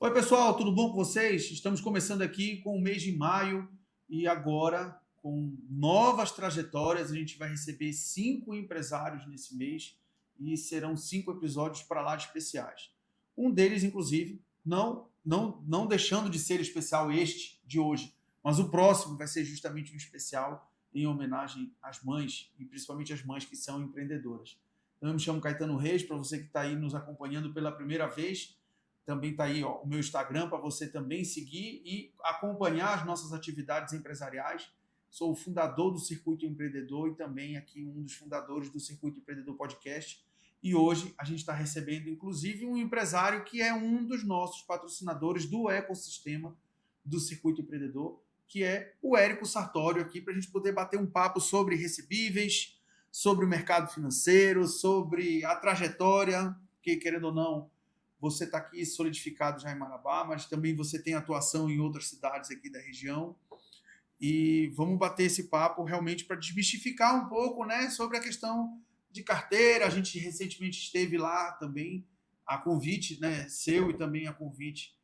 Oi, pessoal, tudo bom com vocês? Estamos começando aqui com o mês de maio e agora com novas trajetórias. A gente vai receber 5 empresários nesse mês e serão 5 episódios para lá de especiais. Um deles, inclusive, não deixando de ser especial este de hoje, mas o próximo vai ser justamente um especial em homenagem às mães e principalmente às mães que são empreendedoras. Então, eu me chamo Caetano Reis, para você que está aí nos acompanhando pela primeira vez. Também está aí o meu Instagram para você também seguir e acompanhar as nossas atividades empresariais. Sou o fundador do Circuito Empreendedor e também aqui um dos fundadores do Circuito Empreendedor Podcast. E hoje a gente está recebendo, inclusive, um empresário que é um dos nossos patrocinadores do ecossistema do Circuito Empreendedor, que é o Érico Sartório, aqui para a gente poder bater um papo sobre recebíveis, sobre o mercado financeiro, sobre a trajetória, que, querendo ou não, você está aqui solidificado já em Marabá, mas também você tem atuação em outras cidades aqui da região. E vamos bater esse papo realmente para desmistificar um pouco, né, sobre a questão de carteira. A gente recentemente esteve lá também, a convite, né, seu e também a convite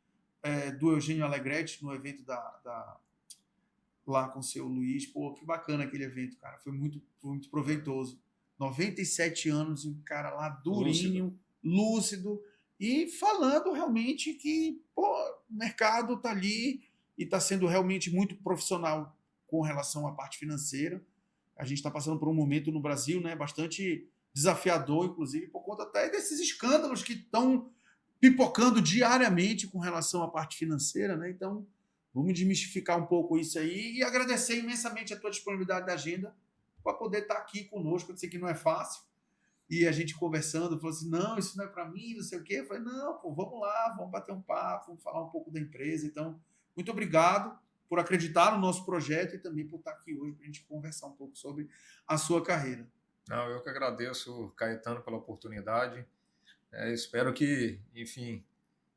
do Eugênio Alegretti no evento lá com o seu Luiz. Pô, que bacana aquele evento, cara. Foi muito proveitoso. 97 anos, um cara lá durinho, lúcido e falando realmente que o mercado está ali e está sendo realmente muito profissional com relação à parte financeira. A gente está passando por um momento no Brasil, né, bastante desafiador, inclusive, por conta até desses escândalos que estão pipocando diariamente com relação à parte financeira, né? Então, vamos desmistificar um pouco isso aí e agradecer imensamente a tua disponibilidade da agenda para poder estar aqui conosco. Eu sei que não é fácil, e a gente conversando, falou assim, não, isso não é para mim, não sei o quê. Eu falei, não, pô, vamos lá, vamos bater um papo, vamos falar um pouco da empresa. Então, muito obrigado por acreditar no nosso projeto e também por estar aqui hoje para a gente conversar um pouco sobre a sua carreira. Não, eu que agradeço, Caetano, pela oportunidade. Espero que, enfim,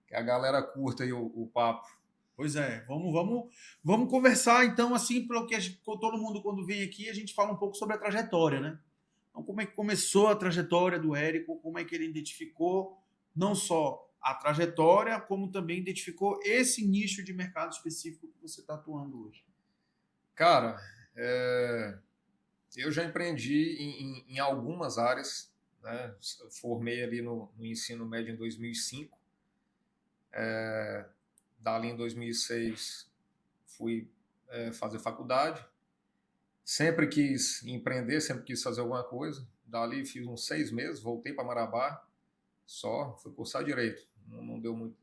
que a galera curta aí o papo. Pois é, vamos conversar então, assim, pelo que todo mundo quando vem aqui, a gente fala um pouco sobre a trajetória, né? Então, como é que começou a trajetória do Érico, como é que ele identificou não só a trajetória, como também identificou esse nicho de mercado específico que você está atuando hoje? Cara, eu já empreendi em algumas áreas, né? Formei ali no ensino médio em 2005. Dali em 2006 fui fazer faculdade. Sempre quis empreender, sempre quis fazer alguma coisa. Dali fiz uns 6 meses, voltei para Marabá, só fui cursar direito. Não deu muito,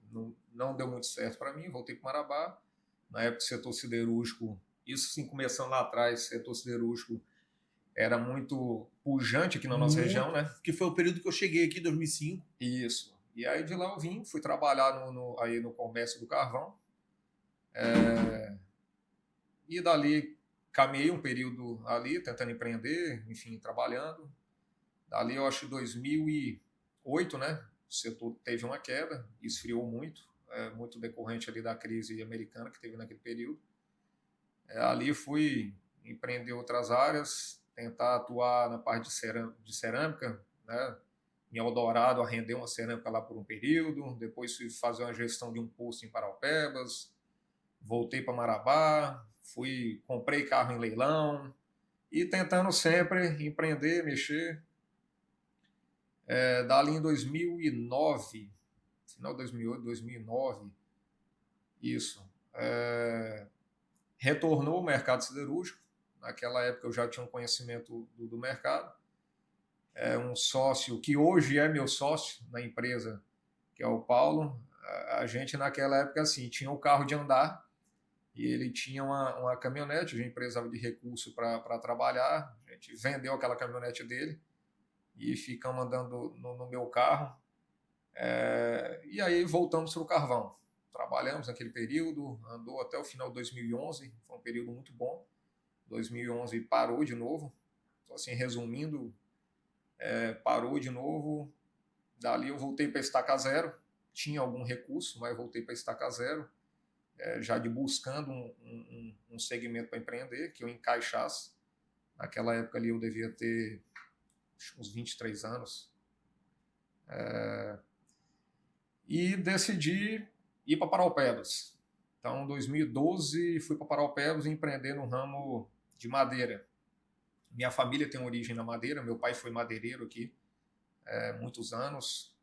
não deu muito certo para mim, voltei para Marabá. Na época, o setor siderúrgico, isso sim, começando lá atrás, setor siderúrgico era muito pujante aqui na nossa região, né? Que foi o período que eu cheguei aqui, 2005. Isso. E aí de lá eu vim, fui trabalhar aí no comércio do carvão. E dali caminhei um período ali, tentando empreender, enfim, trabalhando. Dali eu acho que 2008, né? O setor teve uma queda, esfriou muito, muito decorrente ali da crise americana que teve naquele período. Ali fui empreender outras áreas, tentar atuar na parte de cerâmica, né? Em Eldorado, arrendei uma cerâmica lá por um período, depois fui fazer uma gestão de um posto em Paraupebas, voltei para Marabá, comprei carro em leilão e tentando sempre empreender, mexer. Dali em 2009, final de 2008, 2009, isso, retornou ao mercado siderúrgico. Naquela época eu já tinha um conhecimento do mercado. Um sócio que hoje é meu sócio na empresa, que é o Paulo. A gente naquela época assim tinha o carro de andar e ele tinha uma caminhonete. A gente precisava de recurso para trabalhar. A gente vendeu aquela caminhonete dele e ficamos andando no meu carro. E aí voltamos para o carvão. Trabalhamos naquele período, andou até o final de 2011, foi um período muito bom. 2011 parou de novo. Então, assim, resumindo, parou de novo. Dali eu voltei para estaca zero. Tinha algum recurso, mas voltei para estaca zero. Já buscando um segmento para empreender, que eu encaixasse. Naquela época ali eu devia ter uns 23 anos. E decidi ir para Paraupebas. Então, em 2012, fui para Paraupebas empreender no ramo de madeira. Minha família tem origem na madeira, meu pai foi madeireiro aqui muitos anos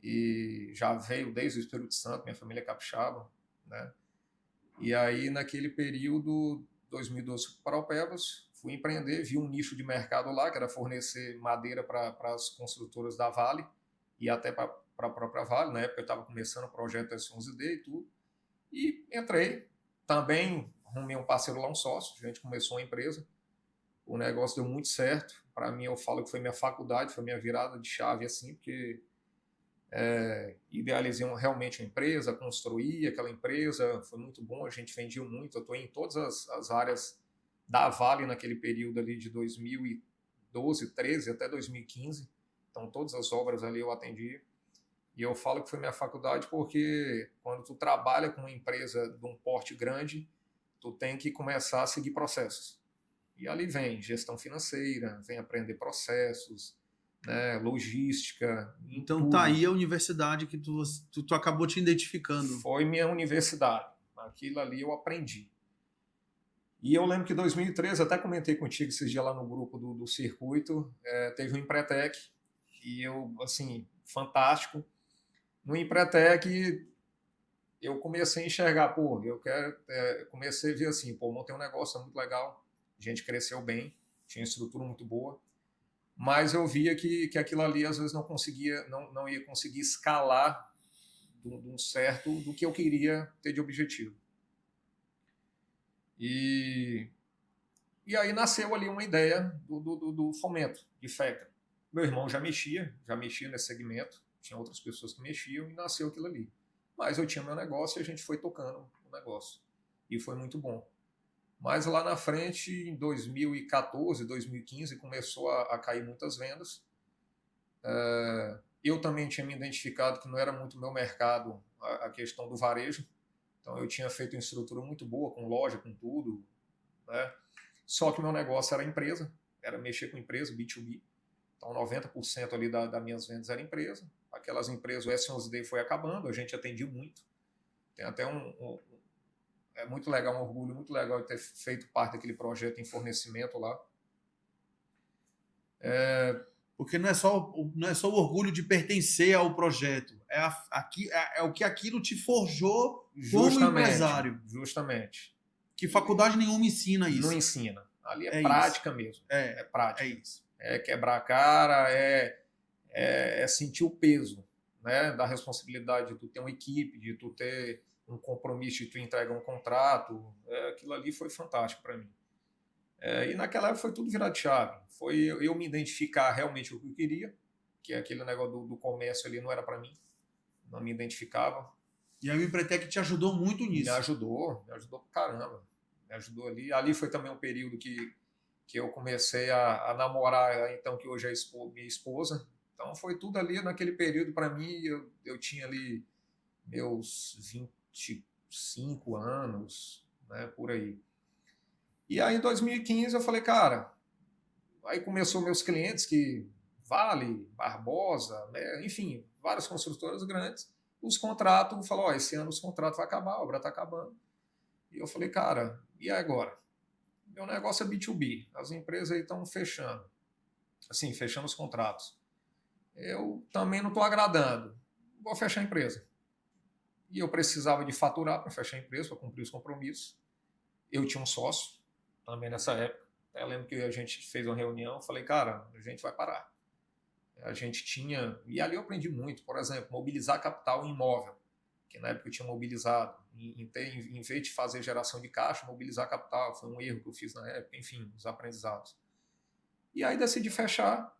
e já veio desde o Espírito Santo, minha família é capixaba, né? E aí, naquele período, 2012, fui para Paraupebas, fui empreender, vi um nicho de mercado lá, que era fornecer madeira para as construtoras da Vale e até para a própria Vale. Na época eu estava começando o projeto S11D e tudo. E entrei, também arrumei um parceiro lá, um sócio, a gente começou a empresa. O negócio deu muito certo. Para mim, eu falo que foi minha faculdade, foi minha virada de chave, assim, porque idealizei realmente uma empresa, construí aquela empresa, foi muito bom, a gente vendia muito. Eu estou em todas as áreas da Vale naquele período ali de 2012, 13 até 2015. Então, todas as obras ali eu atendi. E eu falo que foi minha faculdade porque quando tu trabalha com uma empresa de um porte grande, tu tem que começar a seguir processos. E ali vem gestão financeira, vem aprender processos, né, logística. Então tudo. tá aí a universidade que tu acabou te identificando. Foi minha universidade. Aquilo ali eu aprendi. E eu lembro que em 2013, até comentei contigo esses dias lá no grupo do circuito, teve um Empretec, e eu, assim, fantástico. No Empretec, eu comecei a enxergar, pô, eu quero, comecei a ver assim, pô, montei um negócio muito legal, a gente cresceu bem, tinha estrutura muito boa, mas eu via que aquilo ali às vezes não ia conseguir escalar do certo do que eu queria ter de objetivo. E aí nasceu ali uma ideia do fomento, de Factory. Meu irmão já mexia nesse segmento, tinha outras pessoas que mexiam e nasceu aquilo ali. Mas eu tinha meu negócio e a gente foi tocando o negócio. E foi muito bom. Mas lá na frente, em 2014, 2015, começou a cair muitas vendas. Eu também tinha me identificado que não era muito meu mercado a questão do varejo. Então eu tinha feito uma estrutura muito boa, com loja, com tudo, né? Só que meu negócio era empresa, era mexer com empresa, B2B. Então 90% ali das minhas vendas era empresa. Aquelas empresas, o S11D foi acabando, a gente atendia muito. Tem até é muito legal, um orgulho muito legal de ter feito parte daquele projeto em fornecimento lá. Porque não é só o orgulho de pertencer ao projeto, é o que aquilo te forjou como empresário. Justamente. Que faculdade nenhuma ensina isso. Não ensina. Ali é prática isso. mesmo. É prática. É isso. É quebrar a cara, é sentir o peso, né, da responsabilidade de tu ter uma equipe, de tu ter um compromisso, de tu entregar um contrato. Aquilo ali foi fantástico para mim. E naquela época foi tudo virado de chave. Foi eu me identificar realmente o que eu queria, que aquele negócio do comércio ali não era para mim, não me identificava. E a Empretec te ajudou muito nisso. Me ajudou pra caramba. Me ajudou ali. Ali foi também um período que eu comecei a namorar, então, que hoje é minha esposa. Então foi tudo ali naquele período para mim. Eu tinha ali meus 25 anos, né, por aí. E aí em 2015 eu falei, cara, aí começou meus clientes que Vale, Barbosa, né, enfim, várias construtoras grandes, os contratos, falou, esse ano os contratos vão acabar, a obra está acabando. E eu falei, cara, e agora? Meu negócio é B2B, as empresas aí estão fechando, assim, fechando os contratos. Eu também não estou agradando, vou fechar a empresa. E eu precisava de faturar para fechar a empresa, para cumprir os compromissos. Eu tinha um sócio, também nessa época. Eu lembro que a gente fez uma reunião, falei, cara, a gente vai parar. A gente tinha, e ali eu aprendi muito, por exemplo, mobilizar capital em imóvel, que na época eu tinha mobilizado, em vez de fazer geração de caixa, mobilizar capital, foi um erro que eu fiz na época, enfim, os aprendizados. E aí decidi fechar.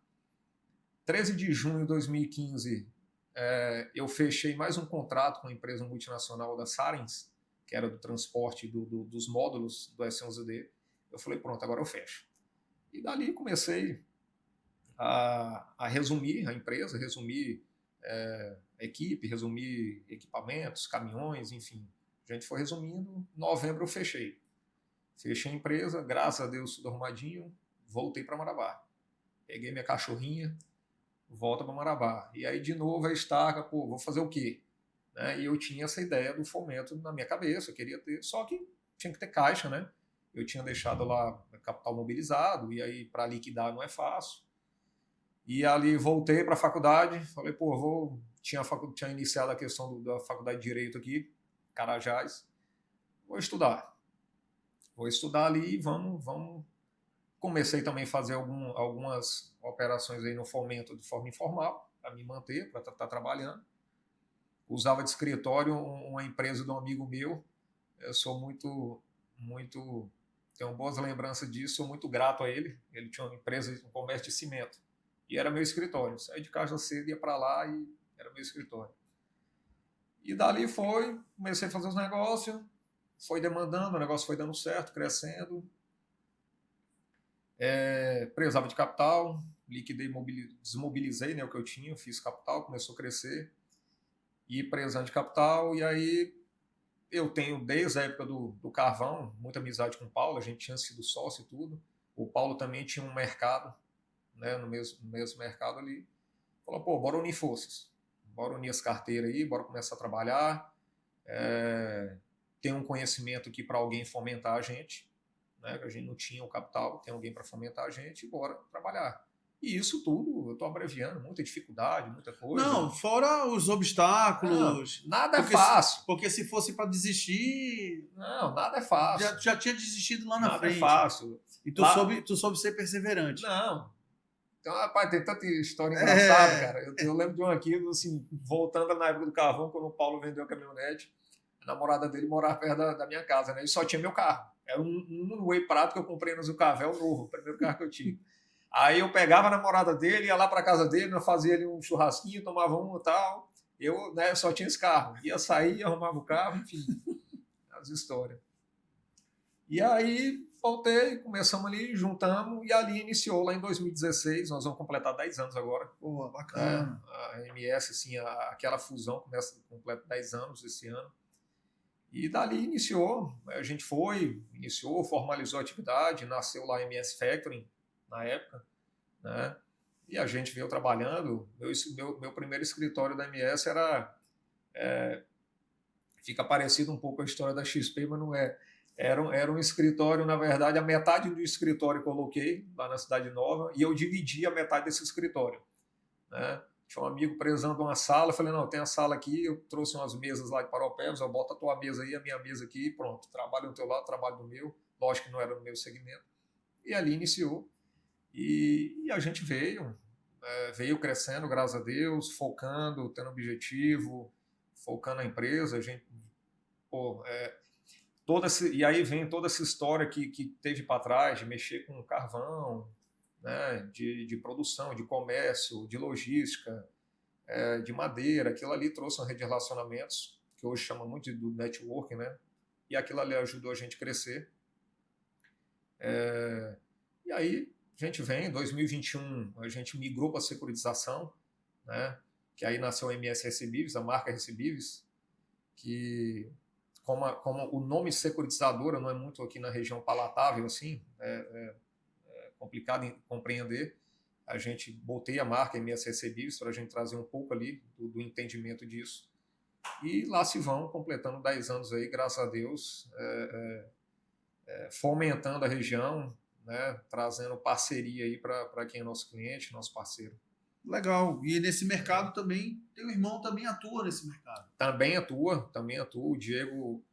13 de junho de 2015, eu fechei mais um contrato com a empresa multinacional da Sarens, que era do transporte dos módulos do S11D. Eu falei, pronto, agora eu fecho. E dali comecei a resumir a empresa, resumir equipe, resumir equipamentos, caminhões, enfim. A gente foi resumindo. Em novembro eu fechei. Fechei a empresa, graças a Deus tudo arrumadinho, voltei para Marabá. Peguei minha cachorrinha, volta para Marabá. E aí de novo a estaca, pô, vou fazer o quê? né? E eu tinha essa ideia do fomento na minha cabeça, eu queria ter, só que tinha que ter caixa, né? Eu tinha deixado lá capital mobilizado, e aí para liquidar não é fácil. E ali voltei para a faculdade, falei, pô, tinha iniciado a questão da faculdade de Direito aqui, Carajás, vou estudar. Vou estudar ali e vamos. Comecei também a fazer algumas operações aí no fomento de forma informal, para me manter, para estar trabalhando. Usava de escritório uma empresa de um amigo meu. Eu sou muito, tenho boas lembranças disso, sou muito grato a ele. Ele tinha uma empresa, um comércio de cimento. E era meu escritório. Saí de casa cedo, ia para lá e era meu escritório. E dali comecei a fazer os negócios, foi demandando, o negócio foi dando certo, crescendo. Precisava de capital, liquidei, desmobilizei, né, o que eu tinha, fiz capital, começou a crescer. E precisando de capital, e aí eu tenho, desde a época do Carvão, muita amizade com o Paulo, a gente tinha sido sócio e tudo. O Paulo também tinha um mercado, né, no mesmo mercado ali. Falou, pô, bora unir forças, bora unir as carteiras aí, bora começar a trabalhar. Tem um conhecimento aqui para alguém fomentar a gente, né, que a gente não tinha o capital, tem alguém para fomentar a gente, bora trabalhar. E isso tudo, eu estou abreviando, muita dificuldade, muita coisa. Não, fora os obstáculos. Não, nada é fácil. Porque se fosse para desistir. Não, nada é fácil. Já tinha desistido lá na frente. Nada é fácil. E tu soube ser perseverante. Não. Então, rapaz, tem tanta história engraçada, cara. Eu lembro de um aqui, assim, voltando na época do Carvão, quando o Paulo vendeu a caminhonete, a namorada dele morava perto da minha casa, né? E só tinha meu carro. Era um Way Prato que eu comprei no Zucavel novo, o primeiro carro que eu tive. Aí eu pegava a namorada dele, ia lá para casa dele, fazia ali um churrasquinho, tomava um e tal. Eu, né, só tinha esse carro. Ia sair, arrumava o carro, enfim. As histórias. E aí voltei, começamos ali, juntamos, e ali iniciou lá em 2016. Nós vamos completar 10 anos agora. Pô, bacana. A MS, assim, aquela fusão completa 10 anos esse ano. E dali iniciou, a gente iniciou, formalizou a atividade, nasceu lá a MS Factoring, na época, né? E a gente veio trabalhando. Meu primeiro escritório da MS fica parecido um pouco com a história da XP, mas não é. Era um escritório, na verdade, a metade do escritório eu coloquei lá na Cidade Nova e eu dividi a metade desse escritório, né? Tinha um amigo prezando uma sala, eu falei, não, tem a sala aqui, eu trouxe umas mesas lá de Paropebas, eu boto a tua mesa aí, a minha mesa aqui, e pronto, trabalho do teu lado, trabalho do meu, lógico que não era no meu segmento. E ali iniciou. E a gente veio crescendo, graças a Deus, focando, tendo objetivo, focando a empresa. A gente, e aí vem toda essa história que teve para trás de mexer com carvão, né, de produção, de comércio, de logística, de madeira. Aquilo ali trouxe uma rede de relacionamentos, que hoje chama muito do networking, né? E aquilo ali ajudou a gente a crescer. E aí a gente vem, em 2021, a gente migrou para a securitização, né? Que aí nasceu a MS Recebíveis, a marca Recebíveis, que, como o nome securitizadora não é muito aqui na região palatável, assim, é complicado em compreender, a gente botei a marca MS Recebíveis para a gente trazer um pouco ali do entendimento disso. E lá se vão, completando 10 anos aí, graças a Deus, fomentando a região, né, trazendo parceria aí para quem é nosso cliente, nosso parceiro. Legal. E nesse mercado também, teu irmão também atua nesse mercado. Também atua. O Diego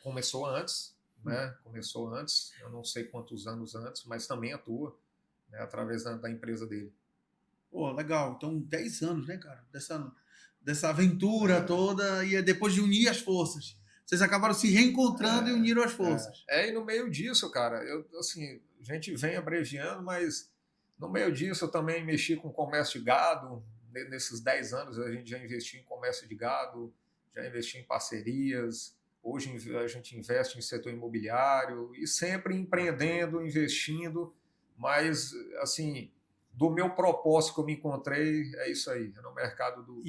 começou antes, né? Começou antes, eu não sei quantos anos antes, mas também atua, né, através da empresa dele. Pô, legal. Então, 10 anos, né, cara? Dessa aventura toda, e depois de unir as forças. Vocês acabaram se reencontrando e uniram as forças. E no meio disso, cara, a gente vem abreviando, mas no meio disso eu também mexi com comércio de gado. Nesses 10 anos a gente já investiu em comércio de gado, já investi em parcerias. Hoje a gente investe em setor imobiliário e sempre empreendendo, investindo, mas, assim, do meu propósito que eu me encontrei, é isso aí, é no mercado do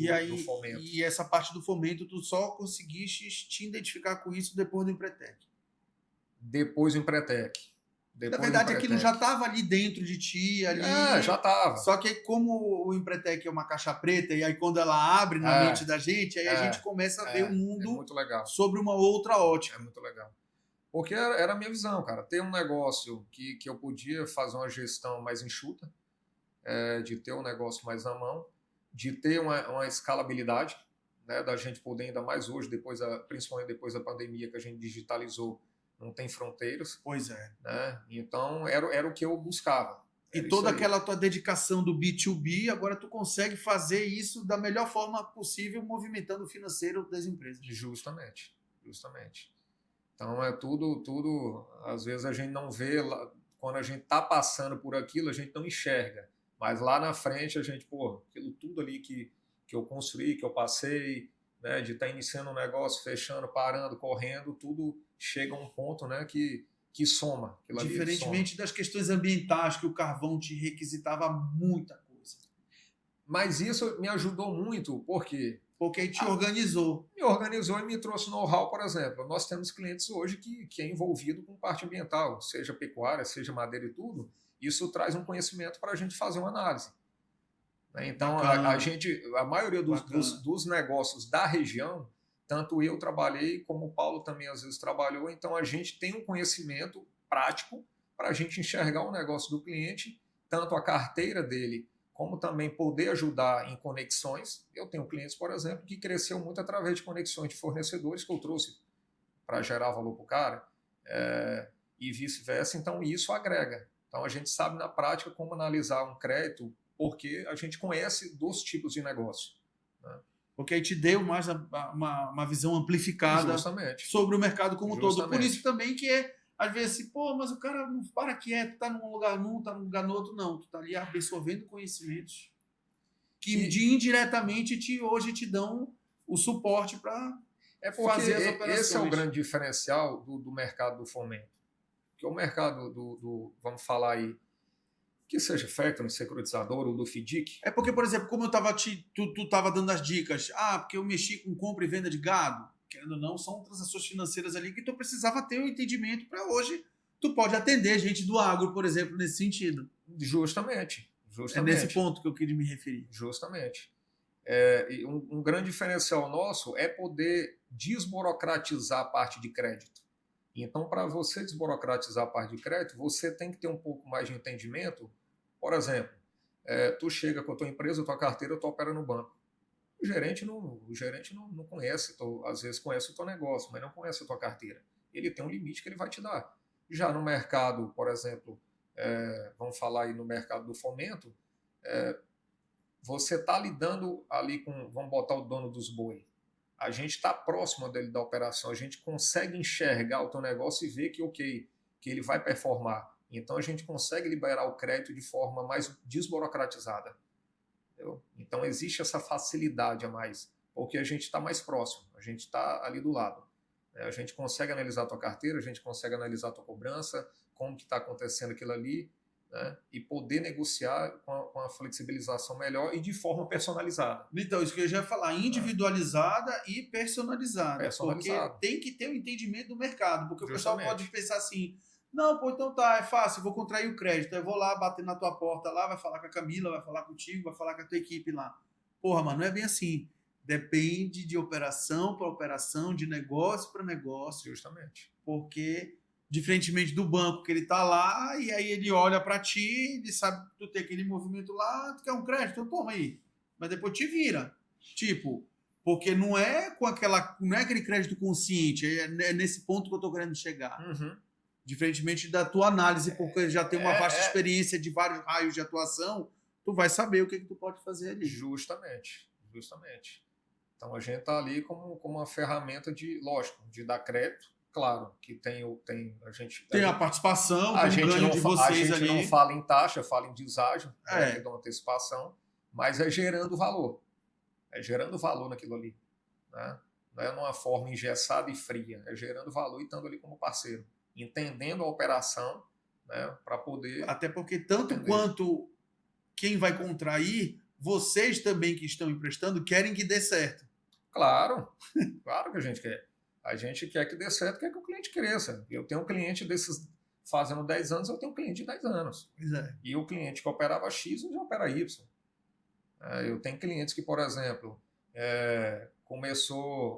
fomento. E essa parte do fomento, tu só conseguiste te identificar com isso depois do Empretec? Depois do Empretec. Na verdade, aquilo já estava ali dentro de ti, ali. Já estava. Só que como o Empretec é uma caixa preta, e aí quando ela abre na mente da gente, aí a gente começa a ver o mundo muito legal. sobre uma outra ótica. É muito legal. Porque era a minha visão, cara. Ter um negócio que eu podia fazer uma gestão mais enxuta, de ter um negócio mais na mão, de ter uma escalabilidade, né, da gente poder, ainda mais hoje, principalmente depois da pandemia, que a gente digitalizou, não tem fronteiras. Pois é. Né? Então, era o que eu buscava. E toda aquela tua dedicação do B2B, agora tu consegue fazer isso da melhor forma possível, movimentando o financeiro das empresas. Justamente. Então, é tudo, às vezes a gente não vê, quando a gente está passando por aquilo, a gente não enxerga. Mas lá na frente, a gente, aquilo tudo ali que eu construí, que eu passei, né, de estar iniciando um negócio, fechando, parando, correndo, tudo chega a um ponto, né, que soma. Diferentemente das questões ambientais, que o carvão te requisitava muita coisa. Mas isso me ajudou muito, por quê? Porque aí te organizou. Me organizou e me trouxe know-how, por exemplo. Nós temos clientes hoje que é envolvido com parte ambiental, seja pecuária, seja madeira e tudo. Isso traz um conhecimento para a gente fazer uma análise. Então, a maioria dos negócios da região, tanto eu trabalhei, como o Paulo também às vezes trabalhou, então a gente tem um conhecimento prático para a gente enxergar o negócio do cliente, tanto a carteira dele, como também poder ajudar em conexões. Eu tenho clientes, por exemplo, que cresceu muito através de conexões de fornecedores que eu trouxe para gerar valor para o cara, e vice-versa. Então, isso agrega. Então, a gente sabe na prática como analisar um crédito, porque a gente conhece dos tipos de negócio. Né? Porque aí te deu mais uma visão amplificada sobre o mercado como todo. Por isso também que às vezes, assim, mas o cara não para quieto, tá num lugar num, tá num lugar no outro, não. Tu tá ali absorvendo conhecimentos que indiretamente hoje te dão o suporte para fazer as operações. Esse é o grande diferencial do mercado do fomento. Porque o mercado vamos falar aí, que seja factoring, securitizador ou do FDIC. É porque, por exemplo, como eu tu estava dando as dicas, porque eu mexi com compra e venda de gado, querendo ou não, são transações financeiras ali que tu precisava ter um entendimento para hoje. Tu pode atender gente do agro, por exemplo, nesse sentido. Justamente. É nesse ponto que eu queria me referir. Justamente. Um grande diferencial nosso é poder desburocratizar a parte de crédito. Então, para você desburocratizar a parte de crédito, você tem que ter um pouco mais de entendimento. Por exemplo, tu chega com a tua empresa, tua carteira, tu opera no banco. O gerente não conhece, às vezes conhece o teu negócio, mas não conhece a tua carteira. Ele tem um limite que ele vai te dar. Já no mercado, por exemplo, vamos falar aí no mercado do fomento, você está lidando ali com, vamos botar o dono dos boi. A gente está próximo dele da operação, a gente consegue enxergar o teu negócio e ver que ele vai performar. Então a gente consegue liberar o crédito de forma mais desburocratizada. Entendeu? Então existe essa facilidade a mais, porque a gente está mais próximo, a gente está ali do lado. A gente consegue analisar a tua carteira, a gente consegue analisar a tua cobrança, como que está acontecendo aquilo ali, né? E poder negociar com a flexibilização melhor e de forma personalizada. Então, isso que eu já ia falar, individualizada e personalizada. Porque tem que ter um entendimento do mercado, porque o pessoal pode pensar assim, não, então tá, é fácil, vou contrair o crédito, eu vou lá bater na tua porta lá, vai falar com a Camila, vai falar contigo, vai falar com a tua equipe lá. Porra, mano, não é bem assim. Depende de operação para operação, de negócio para negócio. Justamente. Porque, diferentemente do banco, que ele tá lá, e aí ele olha para ti, ele sabe que tu tem aquele movimento lá, tu quer um crédito, então toma aí. Mas depois te vira. Tipo, porque não é aquele crédito consciente, é nesse ponto que eu tô querendo chegar. Uhum. Diferentemente da tua análise, porque já tem uma vasta experiência de vários raios de atuação, tu vai saber o que tu pode fazer ali. Justamente. Então a gente está ali como uma ferramenta de dar crédito. Claro que tem a participação, a gente ganho de vocês ali. Não fala em taxa, fala em deságio, que dá uma antecipação, mas é gerando valor. É gerando valor naquilo ali. Né? Não é numa forma engessada e fria, é gerando valor e estando ali como parceiro, entendendo a operação, né, para poder... Até porque tanto quanto quem vai contrair, vocês também que estão emprestando querem que dê certo. Claro que a gente quer. A gente quer que dê certo, quer que o cliente cresça. Eu tenho um cliente desses fazendo 10 anos, eu tenho um cliente de 10 anos. Pois é. E o cliente que operava X, hoje opera Y. Eu tenho clientes que, por exemplo,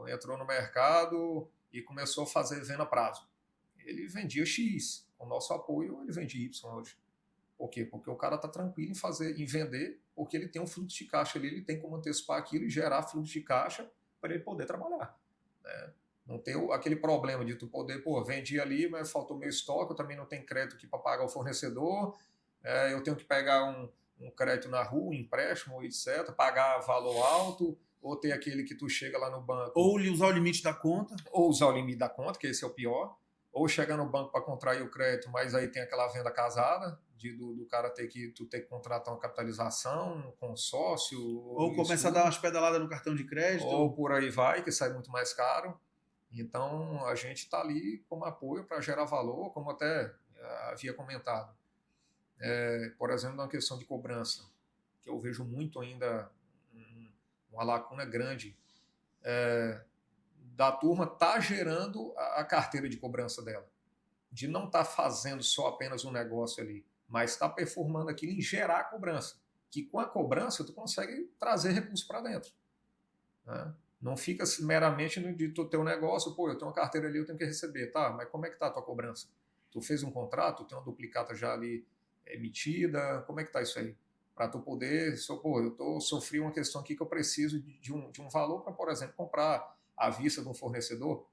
entrou no mercado e começou a fazer venda a prazo. Ele vendia X, com o nosso apoio ele vende Y hoje. Por quê? Porque o cara está tranquilo em vender, porque ele tem um fluxo de caixa ali, ele tem como antecipar aquilo e gerar fluxo de caixa para ele poder trabalhar. Né? Não tem aquele problema de tu poder, vendi ali, mas faltou meu estoque, eu também não tenho crédito aqui para pagar o fornecedor, eu tenho que pegar um crédito na rua, um empréstimo, etc., pagar valor alto, ou ter aquele que tu chega lá no banco... Ou usar o limite da conta. Ou usar o limite da conta, que esse é o pior. Ou chegar no banco para contrair o crédito, mas aí tem aquela venda casada, do cara ter que contratar uma capitalização, um consórcio... Ou começa a dar umas pedaladas no cartão de crédito. Ou por aí vai, que sai muito mais caro. Então, a gente está ali como apoio para gerar valor, como até havia comentado. Por exemplo, na questão de cobrança, que eu vejo muito ainda uma lacuna grande da turma tá gerando a carteira de cobrança dela. De não estar fazendo só apenas um negócio ali, mas está performando aquilo em gerar a cobrança. Que com a cobrança tu consegue trazer recursos para dentro. Né? Não fica meramente de tu ter um negócio, eu tenho uma carteira ali, eu tenho que receber. Tá, mas como é que tá a tua cobrança? Tu fez um contrato, tem uma duplicata já ali emitida, como é que tá isso aí? Para tu poder, sofri uma questão aqui que eu preciso de um valor para, por exemplo, comprar à vista de um fornecedor,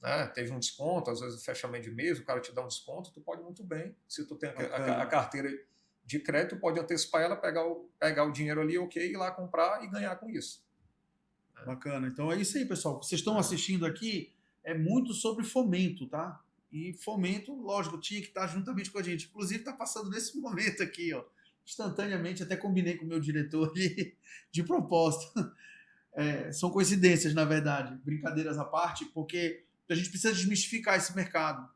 né? Teve um desconto, às vezes fechamento de mês, o cara te dá um desconto, tu pode muito bem, se tu tem a carteira de crédito, pode antecipar ela, pegar o dinheiro ali, ir lá comprar e ganhar com isso. Bacana. Então é isso aí, pessoal. Vocês estão assistindo aqui, é muito sobre fomento, tá? E fomento, lógico, tinha que estar juntamente com a gente. Inclusive, está passando nesse momento aqui, ó, instantaneamente, até combinei com o meu diretor de propósito. São coincidências, na verdade, brincadeiras à parte, porque a gente precisa desmistificar esse mercado,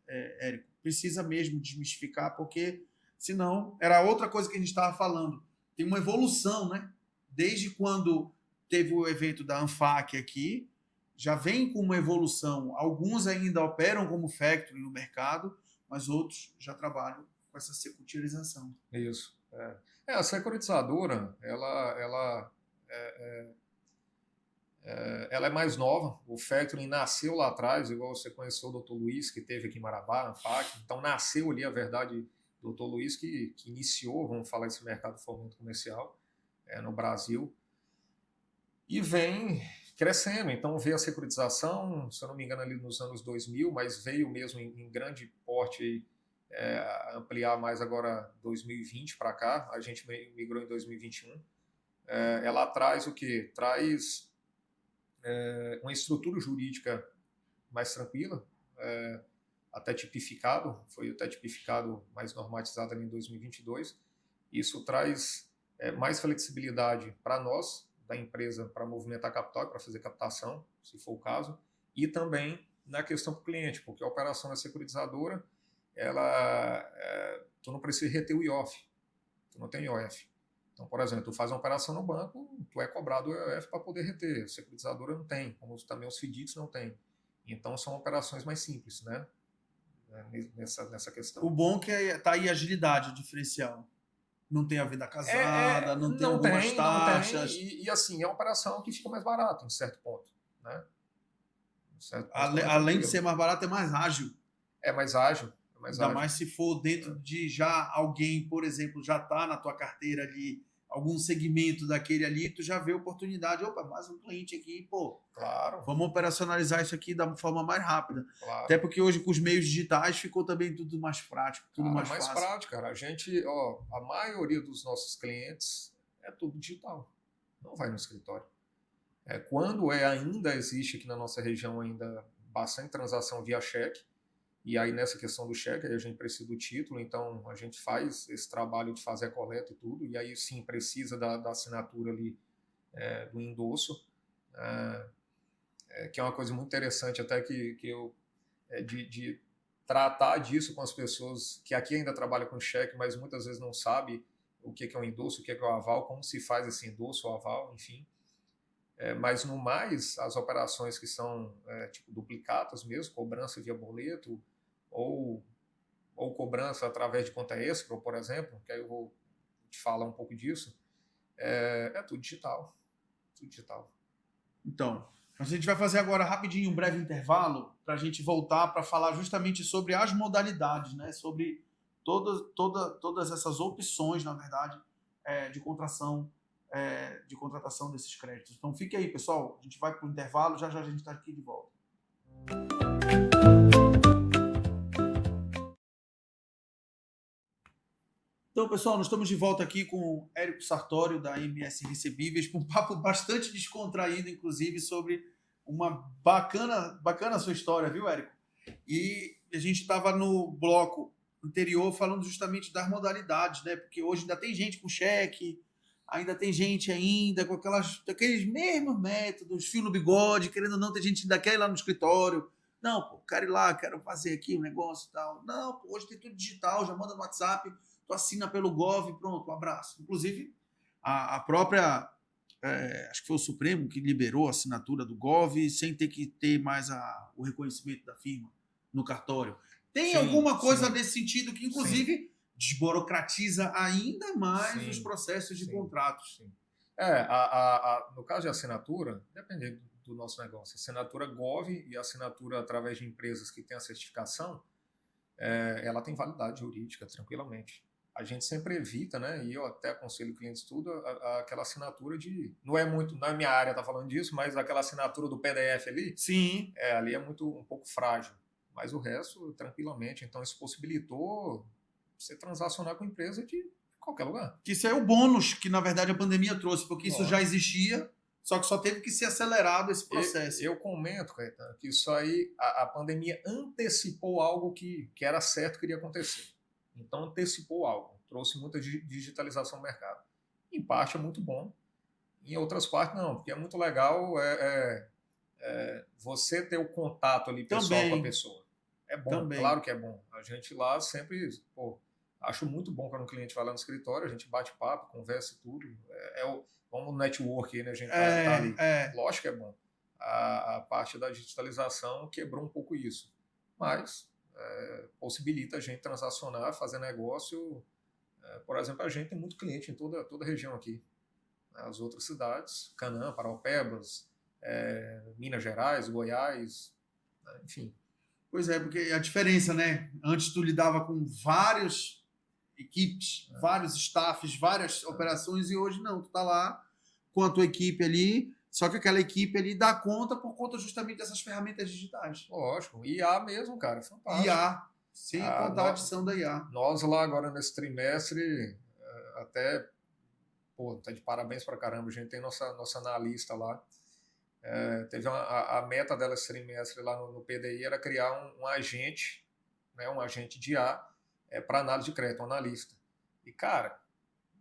Érico. Precisa mesmo desmistificar, porque senão era outra coisa que a gente estava falando. Tem uma evolução, né? Desde quando teve o evento da Anfac aqui, já vem com uma evolução. Alguns ainda operam como factory no mercado, mas outros já trabalham com essa securitização. Isso. A securitizadora, ela é mais nova. O factoring nasceu lá atrás, igual você conheceu o Dr. Luiz, que teve aqui em Marabá, Anfac. Então nasceu ali, a verdade, o Dr. Luiz que iniciou, vamos falar, esse mercado de fomento comercial no Brasil. E vem crescendo. Então veio a securitização, se eu não me engano, ali nos anos 2000, mas veio mesmo em grande porte ampliar mais agora 2020 para cá. A gente migrou em 2021. Ela traz o quê? Traz uma estrutura jurídica mais tranquila, até tipificado, foi até tipificado, mais normatizado ali em 2022. Isso traz mais flexibilidade para nós, da empresa, para movimentar capital, para fazer captação, se for o caso, e também na questão do cliente, porque a operação da securitizadora, tu não precisa reter o IOF, tu não tem IOF. Então, por exemplo, tu faz uma operação no banco, tu é cobrado o IOF para poder reter, a securitizadora não tem, como também os FDICs não tem. Então, são operações mais simples, né? Nessa questão. O bom é que tá aí a agilidade, o diferencial. Não tem a venda casada, não tem algumas taxas. E assim, é uma operação que fica mais barata em certo ponto. Né? Além de ser mais barato, é mais ágil. É mais ágil. Ainda mais se for dentro de já alguém, por exemplo, já está na tua carteira ali, algum segmento daquele ali, tu já vê oportunidade. Opa, mais um cliente aqui, claro. Vamos operacionalizar isso aqui da forma mais rápida. Claro. Até porque hoje com os meios digitais ficou também tudo mais prático, tudo mais fácil. Prático, cara. A gente, a maioria dos nossos clientes é tudo digital. Não vai no escritório. Quando ainda existe aqui na nossa região ainda bastante transação via cheque, e aí nessa questão do cheque a gente precisa do título, então a gente faz esse trabalho de fazer a coleta e tudo, e aí sim precisa da assinatura ali do endosso, que é uma coisa muito interessante até que eu de tratar disso com as pessoas que aqui ainda trabalham com cheque, mas muitas vezes não sabe o que é um endosso, o que é o aval, como se faz esse endosso, o aval, enfim. Mas no mais, as operações que são tipo duplicatas mesmo, cobrança via boleto ou ou cobrança através de conta escrow, por exemplo, que aí eu vou te falar um pouco disso, é tudo digital. Tudo digital. Então, a gente vai fazer agora rapidinho um breve intervalo para a gente voltar para falar justamente sobre as modalidades, né? Sobre todas essas opções, na verdade, de de contratação desses créditos. Então, fique aí, pessoal. A gente vai para o intervalo, já já a gente está aqui de volta. Então, pessoal, nós estamos de volta aqui com o Érico Sartório, da MS Recebíveis, com um papo bastante descontraído, inclusive, sobre uma bacana a sua história, viu, Érico? E a gente estava no bloco anterior falando justamente das modalidades, né? Porque hoje ainda tem gente com cheque, ainda tem gente ainda com aqueles mesmos métodos, fio no bigode, querendo ou não, tem gente que ainda quer ir lá no escritório. Não, pô, quero ir lá, quero fazer aqui um negócio e tal. Não, pô, hoje tem tudo digital, já manda no WhatsApp, tu assina pelo Gov, pronto, um abraço. Inclusive, a própria, acho que foi o Supremo que liberou a assinatura do Gov sem ter que ter mais o reconhecimento da firma no cartório. Tem alguma coisa nesse sentido que, inclusive, desburocratiza ainda mais os processos de contratos. Sim. No caso de assinatura, dependendo do nosso negócio, assinatura Gov e assinatura através de empresas que têm a certificação, ela tem validade jurídica, tranquilamente. A gente sempre evita, né? E eu até aconselho clientes tudo, aquela assinatura de... Não é minha área tá falando disso, mas aquela assinatura do PDF ali, sim, ali é um pouco frágil. Mas o resto, tranquilamente. Então, isso possibilitou você transacionar com empresa de qualquer lugar. Que isso é o bônus que, na verdade, a pandemia trouxe, porque isso já existia, só que só teve que ser acelerado esse processo. Eu comento, Caetano, que isso aí, a pandemia antecipou algo que era certo que iria acontecer. Então, antecipou algo, trouxe muita digitalização no mercado. Em parte é muito bom, em outras partes não, porque é muito legal você ter o contato ali pessoal com a pessoa. É bom, claro que é bom. A gente lá sempre, acho muito bom quando um cliente vai lá no escritório, a gente bate papo, conversa e tudo. Vamos no network, né? A gente tá ali. Lógico que é bom. A parte da digitalização quebrou um pouco isso. Mas possibilita a gente transacionar, fazer negócio. Por exemplo, a gente tem muito cliente em toda a região aqui. As outras cidades, Canaã, Paraupebas, Minas Gerais, Goiás, enfim. Pois é, porque a diferença, né? Antes tu lidava com várias equipes, vários staffs, várias operações, e hoje não, tu tá lá com a tua equipe ali, só que aquela equipe ali dá conta por conta justamente dessas ferramentas digitais. Lógico, IA mesmo, cara, fantástico. IA, sem contar a adição da IA. Nós lá agora nesse trimestre, até, tá de parabéns pra caramba, a gente tem nossa analista lá, teve a meta dela esse trimestre lá no PDI era criar um agente, né, um agente de IA para análise de crédito, um analista. E, cara,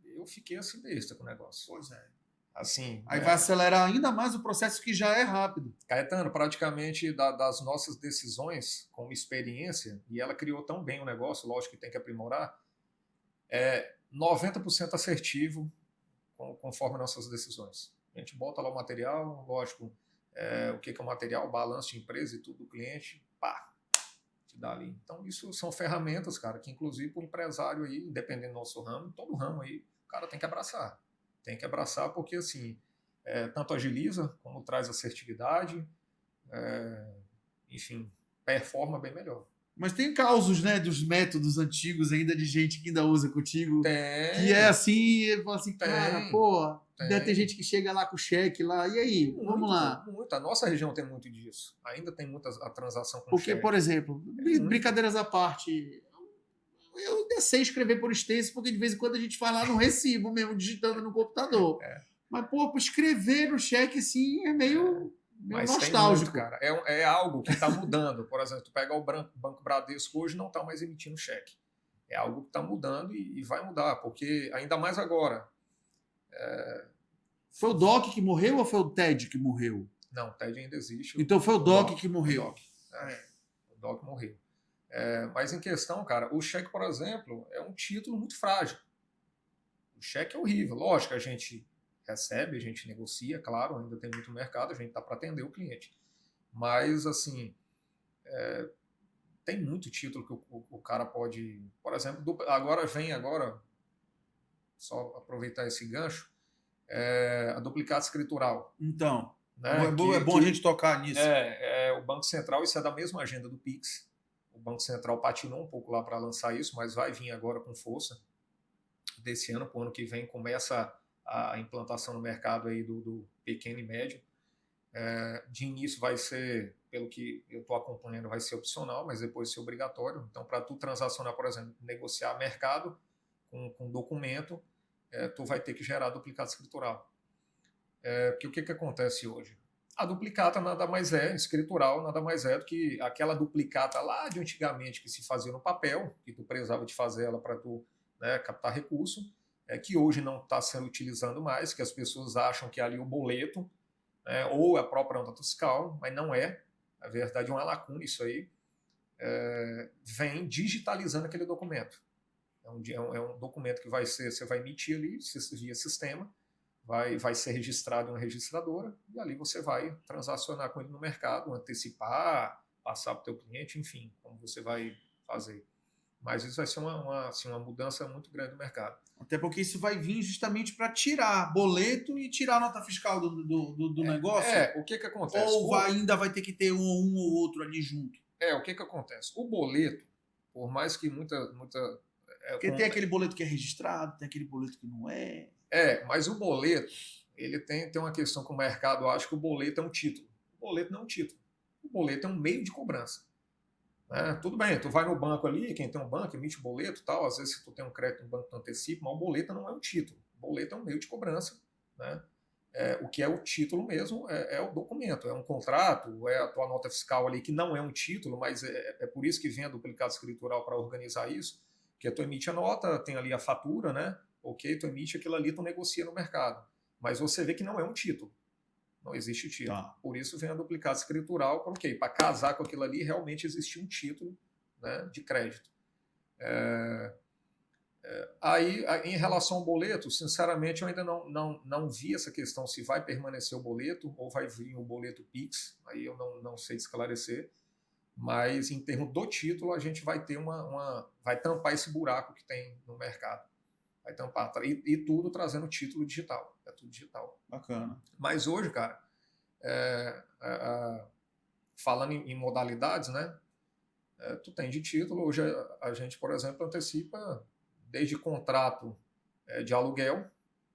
eu fiquei assim besta com o negócio. Pois é. Assim, aí vai acelerar ainda mais o processo que já é rápido. Caetano, praticamente das nossas decisões, como experiência, e ela criou tão bem o negócio, lógico que tem que aprimorar, 90% assertivo conforme nossas decisões. A gente bota lá o material, lógico, o que é o material, balanço de empresa e tudo do cliente, pá, te dá ali. Então, isso são ferramentas, cara, que inclusive para o empresário aí, independente do nosso ramo, todo ramo aí, o cara tem que abraçar. Tem que abraçar porque, assim, tanto agiliza, como traz assertividade, enfim, performa bem melhor. Mas tem causos, né, dos métodos antigos ainda de gente que ainda usa contigo. Tem. Que é assim, ele fala assim, cara, ainda tem gente que chega lá com o cheque lá, e aí, vamos lá. Muito. A nossa região tem muito disso. Ainda tem muita a transação com porque, cheque. por exemplo, brincadeiras à parte, eu ainda sei escrever por extenso, porque de vez em quando a gente faz lá no recibo mesmo, digitando no computador. Mas, escrever no cheque, assim, é meio... Mas nostálgico. Tem muito, cara. É algo que está mudando. Por exemplo, tu pega o Banco Bradesco hoje, não está mais emitindo cheque. É algo que está mudando e vai mudar, porque ainda mais agora. Foi o DOC que morreu ou foi o TED que morreu? Não, o TED ainda existe. Então foi o DOC que morreu. O DOC morreu. Mas em questão, cara, o cheque, por exemplo, é um título muito frágil. O cheque é horrível. Lógico, a gente recebe, a gente negocia, claro, ainda tem muito mercado, a gente está para atender o cliente. Mas, assim, tem muito título que o cara pode... Por exemplo, agora, só aproveitar esse gancho, a duplicata escritural. Então, Né? é bom a gente tocar nisso. O Banco Central, isso é da mesma agenda do Pix. O Banco Central patinou um pouco lá para lançar isso, mas vai vir agora com força. Desse ano para o ano que vem começa a implantação no mercado aí do pequeno e médio. De início vai ser, pelo que eu estou acompanhando, vai ser opcional, mas depois ser obrigatório. Então, para tu transacionar, por exemplo, negociar mercado com documento, tu vai ter que gerar duplicata escritural. Porque o que acontece hoje? A duplicata nada mais escritural nada mais é do que aquela duplicata lá de antigamente que se fazia no papel, que tu precisava de fazer ela para tu, né, captar recurso, que hoje não está sendo utilizado mais, que as pessoas acham que é ali o boleto, ou a própria nota fiscal, mas não é. Na verdade, é uma lacuna isso aí. Vem digitalizando aquele documento. É um documento que você vai emitir ali via sistema, vai ser registrado em uma registradora e ali você vai transacionar com ele no mercado, antecipar, passar para o teu cliente, enfim, como você vai fazer. Mas isso vai ser uma mudança muito grande do mercado. Até porque isso vai vir justamente para tirar boleto e tirar a nota fiscal do negócio. O que acontece? Ou ainda vai ter que ter um ou outro ali junto? O que acontece? O boleto, por mais que muita porque tem aquele boleto que é registrado, tem aquele boleto que não é. Mas o boleto, ele tem uma questão com o mercado, eu acho que o boleto é um título. O boleto não é um título. O boleto é um meio de cobrança. Tudo bem, tu vai no banco ali, quem tem um banco emite boleto e tal, às vezes se tu tem um crédito no banco tu antecipa, mas o boleto não é um título. O boleto é um meio de cobrança. Né? O que é o título mesmo é o documento, é um contrato, é a tua nota fiscal ali, que não é um título, mas é por isso que vem a duplicata escritural para organizar isso, que tu emite a nota, tem ali a fatura, né? Ok, tu emite aquilo ali, tu negocia no mercado. Mas você vê que não é um título. Não existe título. Tá. Por isso vem a duplicata escritural, para casar com aquilo ali, realmente existe um título, né, de crédito. Aí, em relação ao boleto, sinceramente, eu ainda não vi essa questão se vai permanecer o boleto ou vai vir o boleto Pix. Aí eu não sei esclarecer. Mas, em termos do título, a gente vai ter vai tampar esse buraco que tem no mercado. Vai tampar. E tudo trazendo título digital. É tudo digital. Bacana. Mas hoje, cara, falando em modalidades, né? Tu tem de título. Hoje a gente, por exemplo, antecipa desde contrato de aluguel,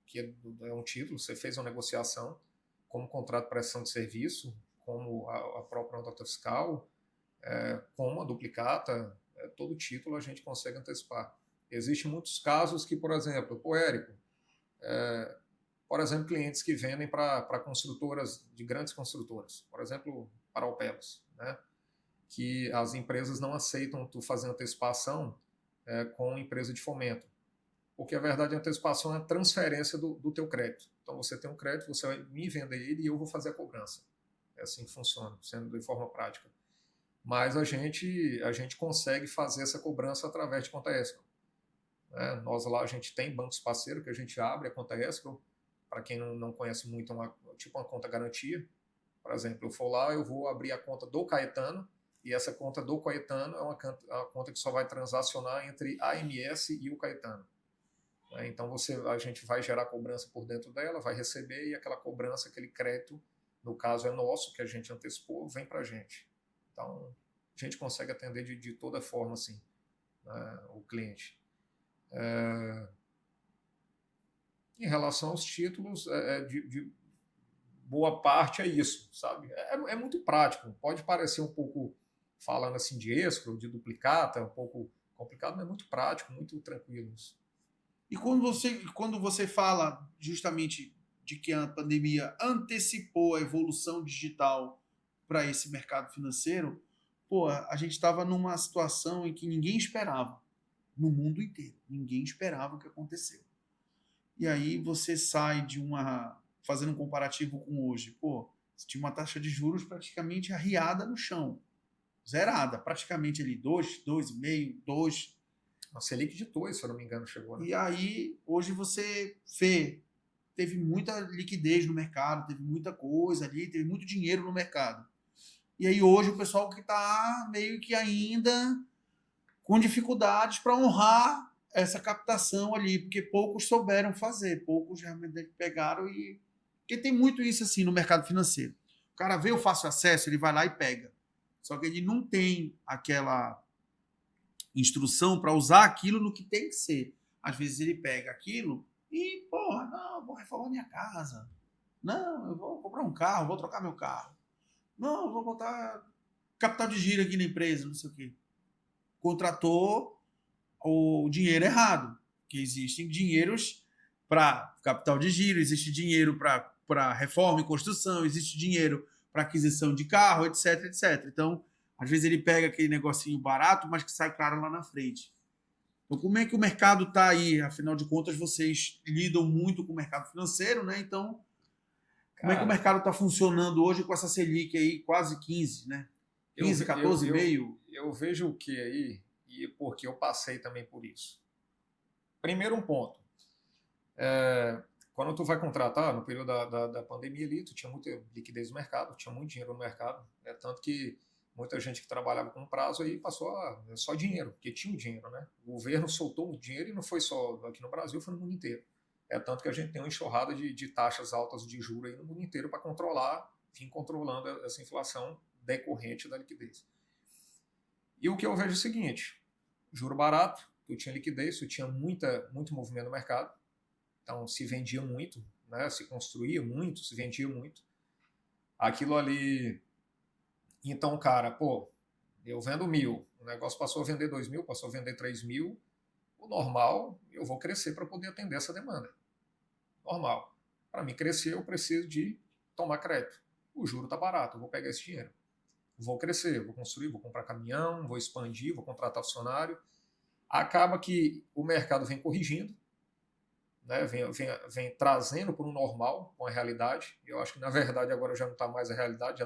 que é um título, você fez uma negociação, como contrato de prestação de serviço, como a própria nota fiscal, como a duplicata, todo título a gente consegue antecipar. Existem muitos casos que, por exemplo, Érico, por exemplo, clientes que vendem para construtoras, de grandes construtoras, por exemplo, para Alpelos, né? Que as empresas não aceitam tu fazer antecipação com empresa de fomento. Porque a verdade, a antecipação é a transferência do teu crédito. Então você tem um crédito, você vai me vender ele e eu vou fazer a cobrança. É assim que funciona, sendo de forma prática. Mas a gente consegue fazer essa cobrança através de conta escrow. Nós lá, a gente tem bancos parceiros que a gente abre a conta escrow. Para quem não conhece muito, tipo uma conta garantia. Por exemplo, eu for lá, eu vou abrir a conta do Caetano, e essa conta do Caetano é uma conta que só vai transacionar entre a AMS e o Caetano. Então a gente vai gerar cobrança por dentro dela, vai receber, e aquela cobrança, aquele crédito, no caso é nosso, que a gente antecipou, vem para a gente. Então a gente consegue atender de toda forma assim, o cliente. Em relação aos títulos, de boa parte é isso, sabe? É muito prático. Pode parecer um pouco, falando assim de escrow, de duplicata, um pouco complicado, mas é muito prático, muito tranquilo isso. E quando você fala justamente de que a pandemia antecipou a evolução digital para esse mercado financeiro, a gente estava numa situação em que ninguém esperava, no mundo inteiro, ninguém esperava o que aconteceu. E aí você sai fazendo um comparativo com hoje, você tinha uma taxa de juros praticamente arriada no chão, zerada, praticamente ali 2,5%, 2%. A Selic de 2%, se eu não me engano, chegou. Né? E aí, hoje você teve muita liquidez no mercado, teve muita coisa ali, teve muito dinheiro no mercado. E aí hoje o pessoal que está meio que ainda com dificuldades para honrar essa captação ali, porque poucos souberam fazer, poucos realmente pegaram e... Porque tem muito isso assim no mercado financeiro. O cara vê o fácil acesso, ele vai lá e pega. Só que ele não tem aquela instrução para usar aquilo no que tem que ser. Às vezes ele pega aquilo e, porra, não, eu vou reformar minha casa. Não, eu vou comprar um carro, vou trocar meu carro. Não, eu vou botar capital de giro aqui na empresa, não sei o quê. Contratou o dinheiro errado. Que existem dinheiros para capital de giro, existe dinheiro para reforma e construção, existe dinheiro para aquisição de carro, etc, etc. Então, às vezes ele pega aquele negocinho barato, mas que sai caro lá na frente. Então, como é que o mercado está aí? Afinal de contas, vocês lidam muito com o mercado financeiro, né? Então, como é que o mercado está funcionando hoje com essa Selic aí, quase 15, né? 15, 14,5? Eu vejo o que aí, e porque eu passei também por isso. Primeiro um ponto. Quando tu vai contratar, no período da pandemia ali, tu tinha muita liquidez no mercado, tinha muito dinheiro no mercado, tanto que muita gente que trabalhava com prazo aí passou só dinheiro, porque tinha dinheiro, né? O governo soltou o dinheiro e não foi só aqui no Brasil, foi no mundo inteiro. Tanto que a gente tem uma enxurrada de taxas altas de juros aí no mundo inteiro para controlar, vir controlando essa inflação decorrente da liquidez. E o que eu vejo é o seguinte, juro barato, tu tinha liquidez, tu tinha muito movimento no mercado, então se vendia muito, né? Se construía muito, se vendia muito. Aquilo ali... Então, cara, pô, eu vendo 1.000, o negócio passou a vender 2.000, passou a vender 3.000, o normal, eu vou crescer para poder atender essa demanda. Normal. Para mim crescer, eu preciso de tomar crédito. O juro está barato, eu vou pegar esse dinheiro. Vou crescer, vou construir, vou comprar caminhão, vou expandir, vou contratar funcionário. Acaba que o mercado vem corrigindo, né? vem trazendo para o normal, com a realidade. Eu acho que, na verdade, agora já não está mais a realidade,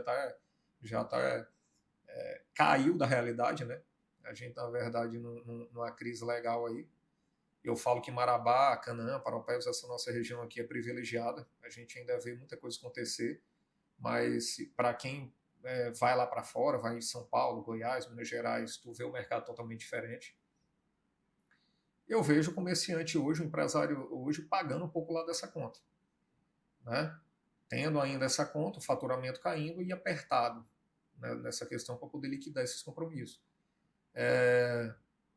caiu da realidade, né? A gente, na verdade, numa crise legal aí. Eu falo que Marabá, Canaã, Paropebas, essa nossa região aqui é privilegiada. A gente ainda vê muita coisa acontecer, mas para quem vai lá para fora, vai em São Paulo, Goiás, Minas Gerais, tu vê o mercado totalmente diferente. Eu vejo o comerciante hoje, o empresário hoje, pagando um pouco lá dessa conta, né? Tendo ainda essa conta, o faturamento caindo e apertado, né, nessa questão para poder liquidar esses compromissos.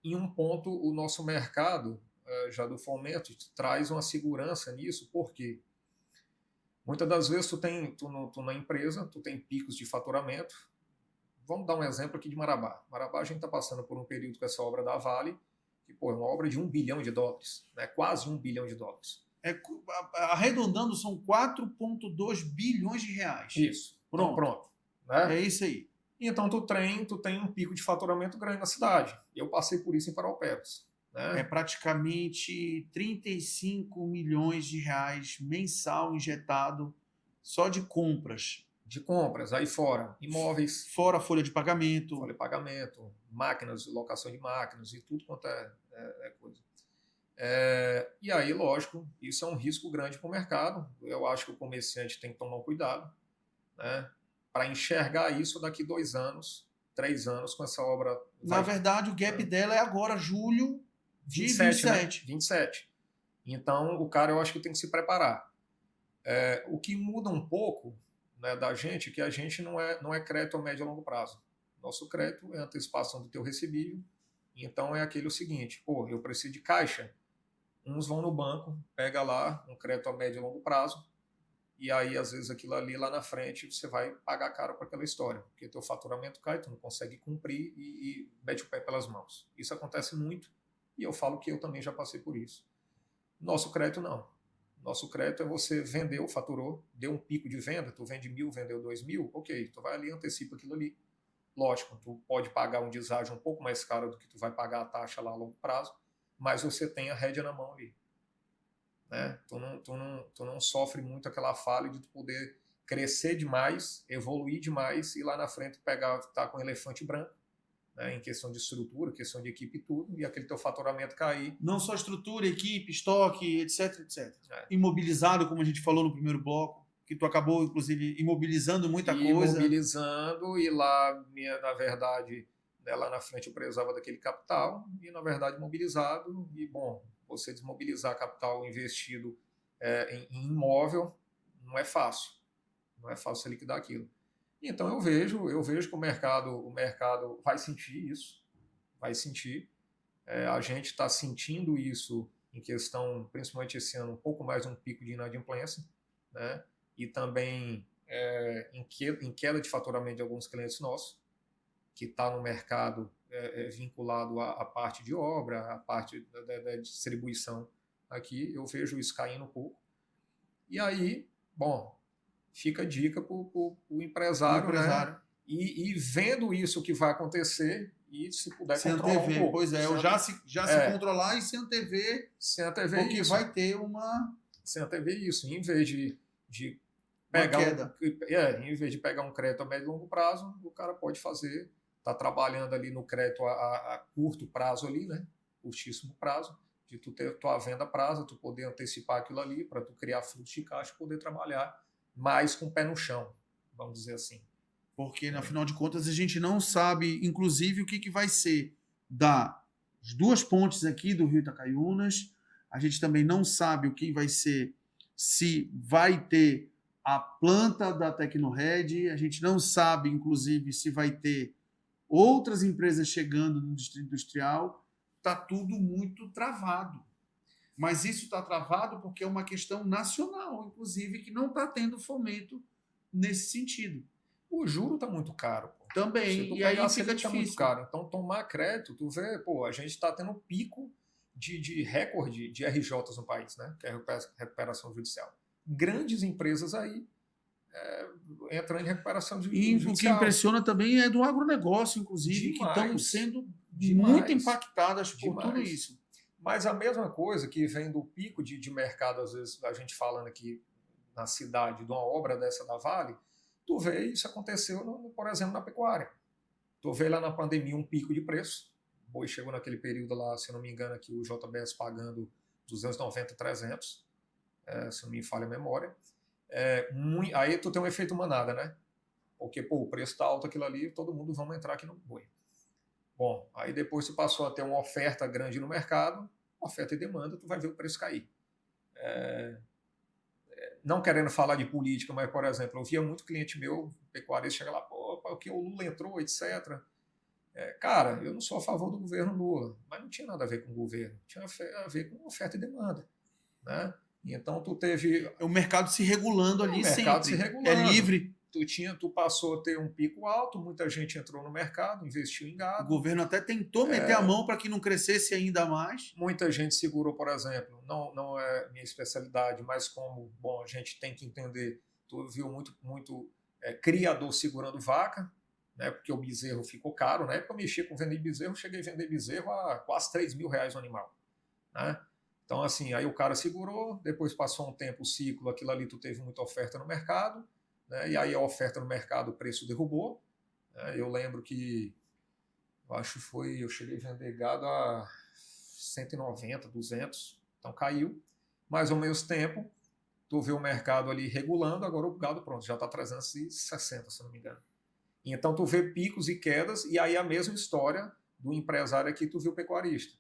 Em um ponto, o nosso mercado, já do fomento, traz uma segurança nisso, porque muitas das vezes tu na empresa, tu tem picos de faturamento. Vamos dar um exemplo aqui de Marabá. Marabá, a gente está passando por um período com essa obra da Vale, que pô, é uma obra de $1 bilhão, né? Quase $1 bilhão. Arredondando, são 4,2 bilhões de reais. Isso. Pronto. Né? É isso aí. Então tu tem um pico de faturamento grande na cidade. Eu passei por isso em Paropebas. Né? É praticamente 35 milhões de reais mensal injetado só de compras. Aí fora, imóveis. Fora a folha de pagamento. Máquinas, locação de máquinas e tudo quanto é coisa. E aí, lógico, isso é um risco grande para o mercado. Eu acho que o comerciante tem que tomar um cuidado, né, para enxergar isso daqui 2 anos, 3 anos com essa obra. Na verdade, o gap dela é agora, julho de 27. Né? 27. Então, o cara, eu acho que tem que se preparar. O que muda um pouco, né, da gente, é que a gente não é crédito a médio e longo prazo. Nosso crédito é antecipação do teu recebível. Então, é aquele o seguinte, pô, eu preciso de caixa. Uns vão no banco, pega lá um crédito a médio e longo prazo, e aí, às vezes, aquilo ali lá na frente, você vai pagar caro para aquela história, porque teu faturamento cai, tu não consegue cumprir e mete o pé pelas mãos. Isso acontece muito, e eu falo que eu também já passei por isso. Nosso crédito, não. Nosso crédito é você vendeu, faturou, deu um pico de venda, tu vende 1.000, vendeu 2.000, ok, tu vai ali e antecipa aquilo ali. Lógico, tu pode pagar um deságio um pouco mais caro do que tu vai pagar a taxa lá a longo prazo, mas você tem a rédea na mão ali. Né? Tu não sofre muito aquela falha de tu poder crescer demais, evoluir demais e lá na frente tá com um elefante branco, né? Em questão de estrutura, questão de equipe e tudo, e aquele teu faturamento cair. Não só estrutura, equipe, estoque, etc, etc. Imobilizado, como a gente falou no primeiro bloco, que tu acabou, inclusive, imobilizando muita coisa. Imobilizando, e lá, na verdade, né, lá na frente eu precisava daquele capital, e na verdade mobilizado, e bom, você desmobilizar capital investido em imóvel não é fácil. Não é fácil você liquidar aquilo. Então eu vejo que o mercado vai sentir isso, vai sentir. A gente está sentindo isso em questão, principalmente esse ano, um pouco mais de um pico de inadimplência, né? E também em queda de faturamento de alguns clientes nossos, que está no mercado vinculado à parte de obra, à parte da distribuição aqui. Eu vejo isso caindo um pouco. E aí, bom, fica a dica para o empresário, né? E vendo isso que vai acontecer, e se puder se controlar antever, um pouco. pois é, se controlar e se antever, porque isso. vai ter uma... Se antever isso, em vez de pegar em vez de pegar um crédito a médio e longo prazo, o cara pode fazer, tá trabalhando ali no crédito a curto prazo ali, né? Curtíssimo prazo, de tu ter tua venda a prazo, tu poder antecipar aquilo ali para tu criar fluxo de caixa e poder trabalhar mais com o pé no chão, vamos dizer assim. Porque, afinal de contas, a gente não sabe, inclusive, o que vai ser das duas pontes aqui do Rio Itacaiunas. A gente também não sabe o que vai ser, se vai ter a planta da Tecnored. A gente não sabe, inclusive, se vai ter outras empresas chegando no distrito industrial. Está tudo muito travado. Mas isso está travado porque é uma questão nacional, inclusive, que não está tendo fomento nesse sentido. O juro está muito caro. Pô. Também, e aí fica difícil. Tá muito caro. Então, tomar crédito, tu vê, pô, a gente está tendo um pico de recorde de RJs no país, né? Que é a recuperação judicial. Grandes empresas aí entrando em recuperação judicial. O que impressiona também é do agronegócio, inclusive, que estão sendo muito impactadas por tudo isso. Mas a mesma coisa que vem do pico de mercado, às vezes, a gente falando aqui na cidade, de uma obra dessa da Vale, tu vê isso aconteceu, por exemplo, na pecuária. Tu vê lá na pandemia um pico de preço. O boi chegou naquele período lá, se não me engano, aqui o JBS pagando 290, 300, se não me falha a memória. Aí tu tem um efeito manada, né? Porque, pô, o preço tá alto aquilo ali, todo mundo vamos entrar aqui no boi. Bom, aí depois tu passou a ter uma oferta grande no mercado, oferta e demanda, tu vai ver o preço cair. Não querendo falar de política, mas, por exemplo, eu via muito cliente meu, pecuarista, chega lá, pô, porque o Lula entrou, etc. Cara, eu não sou a favor do governo Lula, mas não tinha nada a ver com o governo, tinha a ver com oferta e demanda, né? Então tu teve... O mercado se regulando ali sempre. O mercado se regulando. É livre. Tu passou a ter um pico alto, muita gente entrou no mercado, investiu em gado. O governo até tentou meter a mão para que não crescesse ainda mais. Muita gente segurou, por exemplo, não é minha especialidade, mas como, bom, a gente tem que entender, tu viu muito criador segurando vaca, né, porque o bezerro ficou caro. Na época eu mexia com vender bezerro, cheguei a vender bezerro a quase R$3.000 o animal, né? Então, assim, aí o cara segurou, depois passou um tempo, o ciclo, aquilo ali tu teve muita oferta no mercado, né? E aí a oferta no mercado, o preço derrubou. Né? Eu lembro que, eu cheguei a vender gado a 190, 200, então caiu. Mas ao mesmo tempo, tu vê o mercado ali regulando, agora o gado pronto, já está 360, se não me engano. Então tu vê picos e quedas, e aí a mesma história do empresário aqui, tu vê o pecuarista.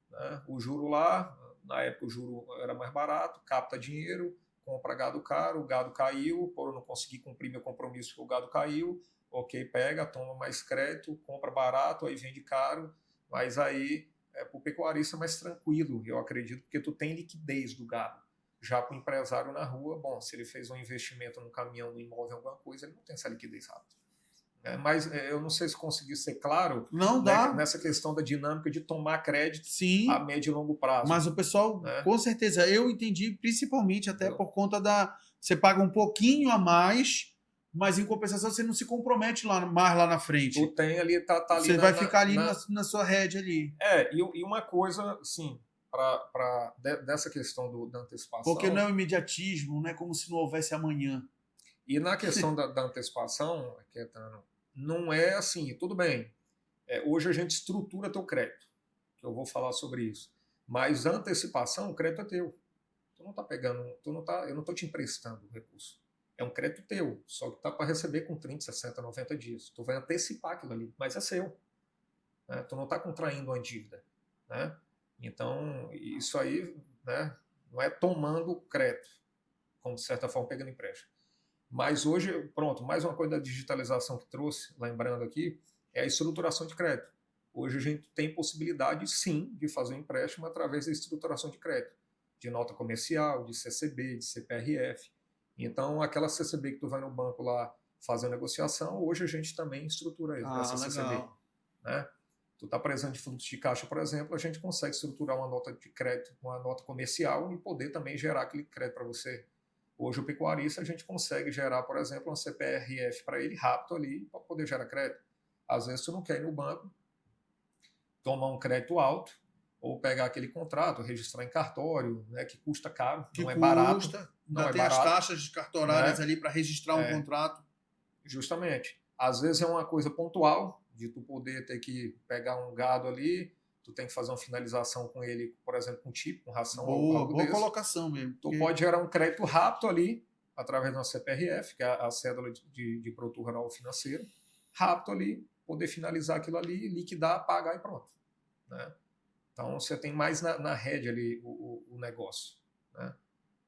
Né? O juro lá, na época o juro era mais barato, capta dinheiro, compra gado caro, o gado caiu, por eu não conseguir cumprir meu compromisso porque o gado caiu, ok, pega, toma mais crédito, compra barato, aí vende caro, mas aí para o pecuarista é mais tranquilo, eu acredito, porque tu tem liquidez do gado. Já para o empresário na rua, bom, se ele fez um investimento num caminhão, num imóvel, alguma coisa, ele não tem essa liquidez rápida. Mas eu não sei se consegui ser claro nessa questão da dinâmica de tomar crédito a médio e longo prazo. Mas o pessoal, com certeza, eu entendi principalmente até por conta você paga um pouquinho a mais, mas em compensação você não se compromete mais lá na frente. Tu tem ali, tá ali. Você vai ficar ali na sua rédea ali. E uma coisa, assim, dessa questão da antecipação... Porque não é o imediatismo, não é como se não houvesse amanhã. E na questão da antecipação, Caetano, não é assim, tudo bem. Hoje a gente estrutura teu crédito, que eu vou falar sobre isso. Mas a antecipação, o crédito é teu. Tu não tá pegando, eu não estou te emprestando o recurso. É um crédito teu, só que tá para receber com 30, 60, 90 dias. Tu vai antecipar aquilo ali, mas é seu. Né? Tu não está contraindo uma dívida. Né? Então, isso aí, né, não é tomando crédito, como de certa forma pegando empréstimo. Mas hoje, pronto, mais uma coisa da digitalização que trouxe, lembrando aqui, é a estruturação de crédito. Hoje a gente tem possibilidade, sim, de fazer um empréstimo através da estruturação de crédito, de nota comercial, de CCB, de CPRF. Então, aquela CCB que tu vai no banco lá fazer a negociação, hoje a gente também estrutura essa CCB. Né? Tu está precisando de fluxo de caixa, por exemplo, a gente consegue estruturar uma nota de crédito, uma nota comercial e poder também gerar aquele crédito para você. Hoje o pecuarista a gente consegue gerar, por exemplo, uma CPRF para ele rápido ali para poder gerar crédito. Às vezes tu não quer ir no banco, tomar um crédito alto ou pegar aquele contrato, registrar em cartório, né, que custa caro, que não é custa, barato. Não ainda é tem barato, as taxas cartorárias, né, ali para registrar um contrato. Justamente. Às vezes é uma coisa pontual, de tu poder ter que pegar um gado ali, tu tem que fazer uma finalização com ele, por exemplo, com tipo, com ração, algo Boa desse. colocação mesmo. Tu pode gerar um crédito rápido ali, através de uma CPRF, que é a cédula de produto rural financeiro, rápido ali, poder finalizar aquilo ali, liquidar, pagar e pronto. Né? Então você tem mais na rede ali o negócio. Né?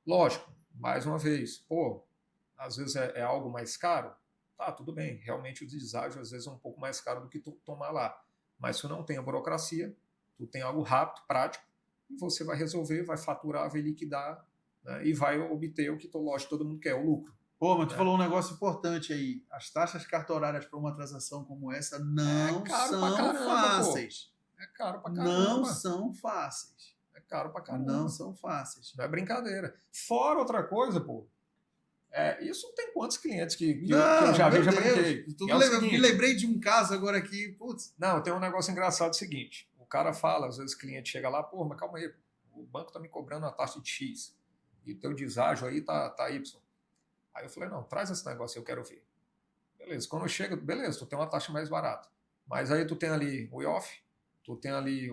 Lógico, mais uma vez, pô, às vezes é algo mais caro, tá, tudo bem, realmente o deságio às vezes é um pouco mais caro do que tu tomar lá. Mas se não tem a burocracia, tu tem algo rápido, prático, e você vai resolver, vai faturar, vai liquidar, né, e vai obter o que, lógico, todo mundo quer, o lucro. Pô, mas tu falou um negócio importante aí. As taxas cartorárias para uma transação como essa não são fáceis. É caro pra caramba. Não são fáceis. É caro pra caramba. Não são fáceis. Não é brincadeira. Fora outra coisa, pô. Isso tem quantos clientes que eu já vi, já brinquei. Me lembrei de um caso agora aqui. Putz. Não, tem um negócio engraçado seguinte. O cara fala, às vezes o cliente chega lá, pô, mas calma aí, o banco tá me cobrando uma taxa de X. E o teu deságio aí tá Y. Aí eu falei, não, traz esse negócio, eu quero ver. Beleza, quando eu chego, beleza, tu tem uma taxa mais barata. Mas aí tu tem ali o IOF, tu tem ali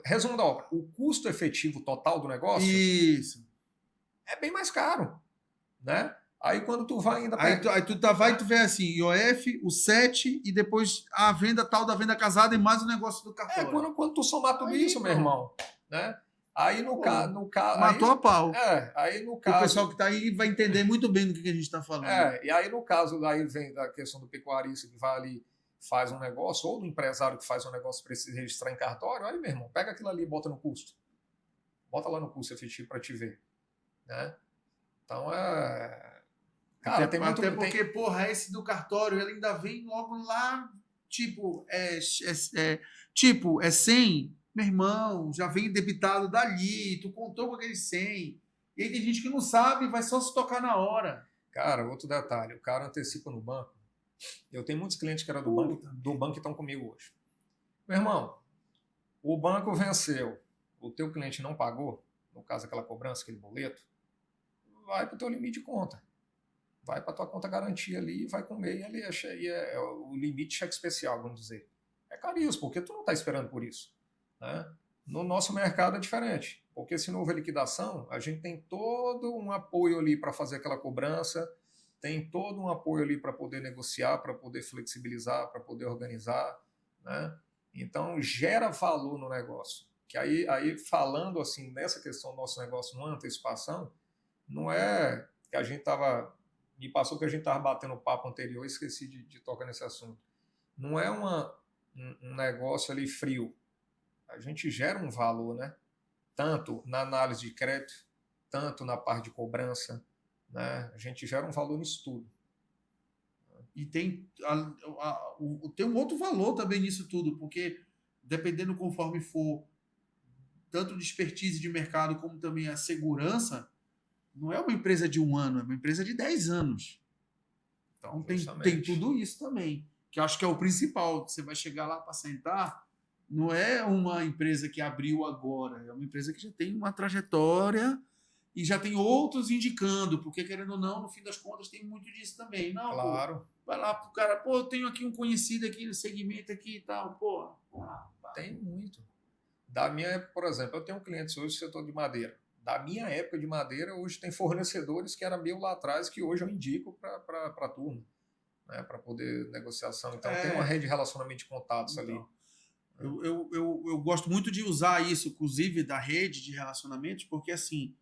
resumo da obra, o custo efetivo total do negócio. Isso. É bem mais caro, né? Aí quando tu vai ainda... Aí tu vê assim, IOF, o 7 e depois a venda tal da venda casada e mais o negócio do cartório. Quando tu somar tudo aí, isso, meu irmão, né? Aí no caso... Matou aí, a pau. Aí no caso... O pessoal que está aí vai entender muito bem do que a gente está falando. E aí no caso, aí vem a questão do pecuarista que vai ali, faz um negócio, ou do empresário que faz um negócio precisa registrar em cartório, aí, meu irmão, pega aquilo ali e bota no custo. Bota lá no custo efetivo para te ver. Né? Então, cara, tem muito... Até porque, porra, esse do cartório, ele ainda vem logo lá, tipo, é 100, meu irmão, já vem debitado dali, tu contou com aquele 100. E aí tem gente que não sabe, vai só se tocar na hora. Cara, outro detalhe, o cara antecipa no banco. Eu tenho muitos clientes que eram do banco que estão comigo hoje. Meu irmão, o banco venceu, o teu cliente não pagou, no caso aquela cobrança, aquele boleto, vai para o teu limite de conta. Vai para a tua conta garantia ali e vai comer. E ali é o limite cheque especial, vamos dizer. É caríssimo, porque tu não está esperando por isso. Né? No nosso mercado é diferente, porque se não houver liquidação, a gente tem todo um apoio ali para fazer aquela cobrança, tem todo um apoio ali para poder negociar, para poder flexibilizar, para poder organizar. Né? Então, gera valor no negócio. Que aí falando assim, nessa questão do nosso negócio, numa antecipação, não é que a gente estava... Me passou que a gente estava batendo papo anterior e esqueci de tocar nesse assunto. Não é um negócio ali frio. A gente gera um valor, né? Tanto na análise de crédito, tanto na parte de cobrança. Né? A gente gera um valor nisso tudo. E tem um outro valor também nisso tudo, porque dependendo conforme for tanto de expertise de mercado como também a segurança, não é uma empresa de 1 ano, é uma empresa de 10 anos. Então tem tudo isso também, que eu acho que é o principal. Você vai chegar lá para sentar, não é uma empresa que abriu agora, é uma empresa que já tem uma trajetória e já tem outros indicando, porque querendo ou não, no fim das contas tem muito disso também. Não, claro. Pô, vai lá pro cara, pô, eu tenho aqui um conhecido aqui no segmento aqui e tal, Tem muito. Da minha época, por exemplo, eu tenho um cliente hoje do setor de madeira, da minha época de madeira, hoje tem fornecedores que era meu lá atrás, que hoje eu indico para a turma, né, para poder negociação. Então tem uma rede de relacionamento de contatos ali. Eu gosto muito de usar isso, inclusive, da rede de relacionamentos, porque assim,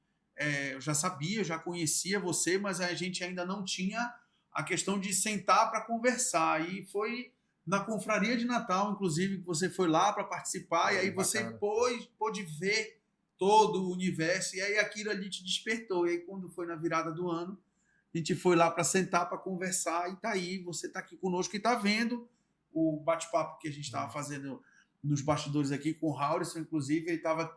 eu já sabia, eu já conhecia você, mas a gente ainda não tinha a questão de sentar para conversar. E foi na confraria de Natal, inclusive, que você foi lá para participar, e aí você pôde ver todo o universo, e aí aquilo ali te despertou. E aí, quando foi na virada do ano, a gente foi lá para sentar, para conversar, e tá aí, você está aqui conosco e está vendo o bate-papo que a gente estava fazendo nos bastidores aqui com o Haurisson, inclusive, ele estava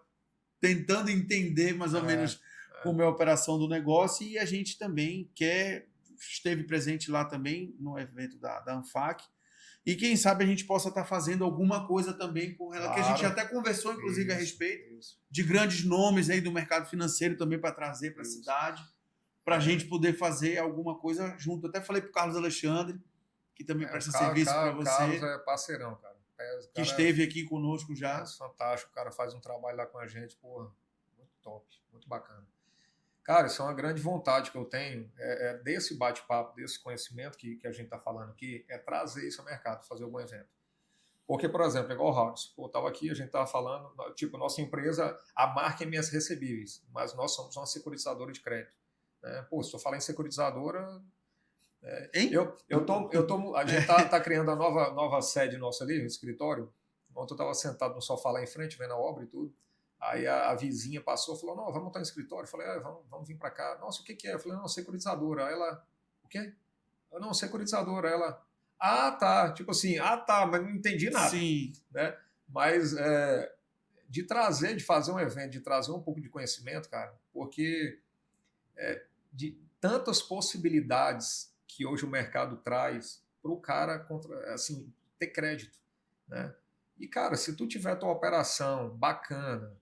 tentando entender mais ou menos como é a operação do negócio, e a gente também esteve presente lá também no evento da ANFAC, e quem sabe a gente possa estar fazendo alguma coisa também com ela, que a gente até conversou, inclusive, a respeito de grandes nomes aí do mercado financeiro também para trazer para a cidade, para a gente poder fazer alguma coisa junto. Até falei para o Carlos Alexandre, que também presta serviço para você. Carlos é parceirão, cara. Que esteve aqui conosco já. É fantástico, o cara faz um trabalho lá com a gente, porra, muito top, muito bacana. Cara, isso é uma grande vontade que eu tenho, desse bate-papo, desse conhecimento que a gente está falando aqui, é trazer isso ao mercado, fazer algum evento. Porque, por exemplo, igual o House, eu estava aqui, a gente estava falando, tipo, nossa empresa, a marca é MS Recebíveis, mas nós somos uma securitizadora de crédito. Né? Pô, se eu falar em securitizadora... a gente tá criando a nova sede nossa ali, no escritório. Ontem eu estava sentado no sofá lá em frente, vendo a obra e tudo. Aí a vizinha passou e falou, não, vamos montar um escritório. Eu falei, vamos vir para cá. Nossa, o que é? Eu falei, não, securitizadora. Aí ela, o quê? Eu, não, securitizadora. Aí ela, tá. Tipo assim, tá, mas não entendi nada. Sim. Né? Mas de fazer um evento, de trazer um pouco de conhecimento, cara, porque de tantas possibilidades que hoje o mercado traz para o cara assim, ter crédito. Né? E, cara, se tu tiver tua operação bacana,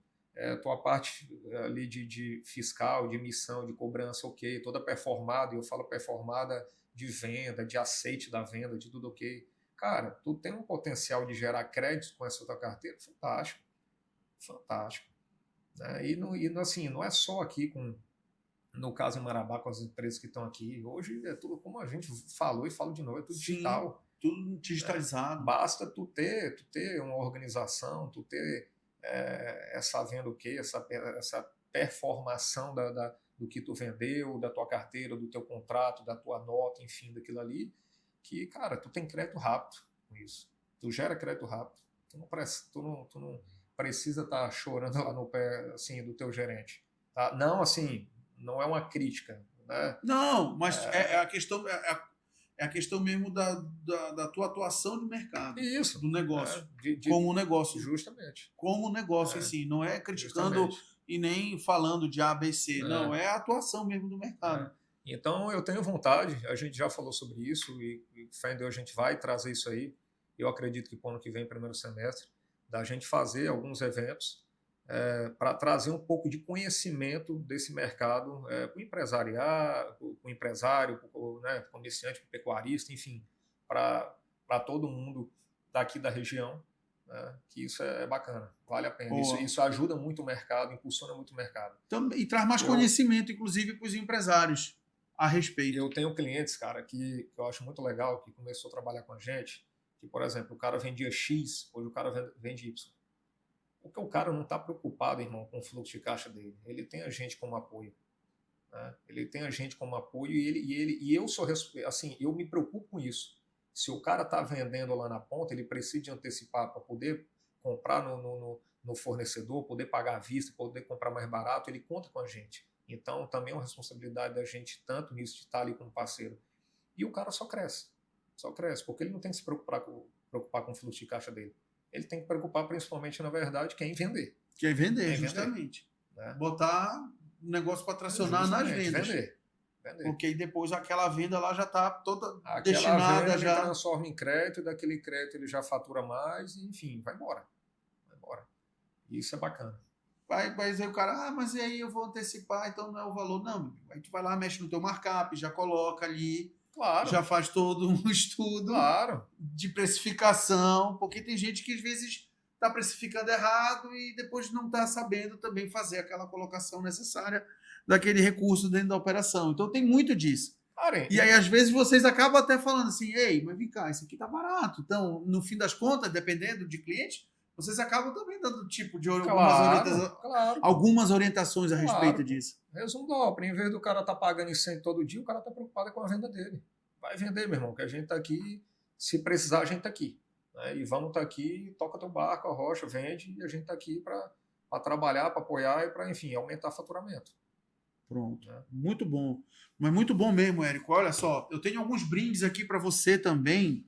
tua parte ali de fiscal, de emissão, de cobrança, ok, toda performada, e eu falo performada de venda, de aceite da venda, de tudo ok. Cara, tu tem um potencial de gerar crédito com essa tua carteira fantástico. Fantástico. Né? E assim, não é só aqui no caso em Marabá, com as empresas que estão aqui, hoje é tudo, como a gente falou e falo de novo, é tudo digital. Tudo digitalizado. Basta tu ter uma organização, tu ter essa venda o quê? Essa performação do que tu vendeu, da tua carteira, do teu contrato, da tua nota, enfim, daquilo ali, que, cara, tu tem crédito rápido com isso. Tu gera crédito rápido. Tu não precisa estar chorando lá no pé, assim, do teu gerente. Tá? Não, assim, não é uma crítica. Né? Não, mas é a questão... É a questão mesmo da tua atuação no mercado. Isso. Do negócio. Como negócio. Justamente. Como negócio em si. Não é criticando e nem falando de A, B, C. Não, é a atuação mesmo do mercado. Então, eu tenho vontade, a gente já falou sobre isso, e fé em Deus a gente vai trazer isso aí. Eu acredito que para o ano que vem, primeiro semestre, da gente fazer alguns eventos para trazer um pouco de conhecimento desse mercado para o empresariado, para o empresário, para o comerciante, para o pecuarista, enfim, para todo mundo daqui da região, né, que isso é bacana, vale a pena. Isso ajuda muito o mercado, impulsiona muito o mercado. E traz mais conhecimento, inclusive, para os empresários a respeito. Eu tenho clientes, cara, que eu acho muito legal, que começou a trabalhar com a gente, que, por exemplo, o cara vendia X, hoje o cara vende Y. Porque o cara não está preocupado, irmão, com o fluxo de caixa dele. Ele tem a gente como apoio. Né? Ele tem a gente como apoio e eu sou assim, eu me preocupo com isso. Se o cara está vendendo lá na ponta, ele precisa de antecipar para poder comprar no fornecedor, poder pagar à vista, poder comprar mais barato, ele conta com a gente. Então, também é uma responsabilidade da gente, tanto nisso de estar ali como parceiro. E o cara só cresce, porque ele não tem que se preocupar com o fluxo de caixa dele. Ele tem que preocupar principalmente, na verdade, quem vender. Quem vender, justamente. Né? Botar o negócio para tracionar nas vendas. Vender. Porque aí depois aquela venda lá já está toda aquela destinada. Venda já ele transforma em crédito, daquele crédito ele já fatura mais, e, enfim, vai embora. E isso é bacana. Mas aí o cara, mas e aí eu vou antecipar, então não é o valor. Não, aí tu vai lá, mexe no teu markup, já coloca ali. Claro. Já faz todo um estudo claro. de precificação, porque tem gente que às vezes está precificando errado e depois não está sabendo também fazer aquela colocação necessária daquele recurso dentro da operação. Então tem muito disso. E aí, às vezes, vocês acabam até falando assim, ei, mas vem cá, isso aqui tá barato. Então, no fim das contas, dependendo de cliente, vocês acabam também dando tipo de algumas orientações a respeito disso. Resumo da ópera, em vez do cara estar pagando em 100 todo dia, o cara está preocupado com a venda dele. Vai vender, meu irmão, que a gente está aqui, se precisar, a gente está aqui. Né? E vamos estar aqui, toca teu barco, a rocha, vende, e a gente está aqui para trabalhar, para apoiar e para, enfim, aumentar faturamento. Pronto, muito bom. Mas muito bom mesmo, Érico. Olha só, eu tenho alguns brindes aqui para você também.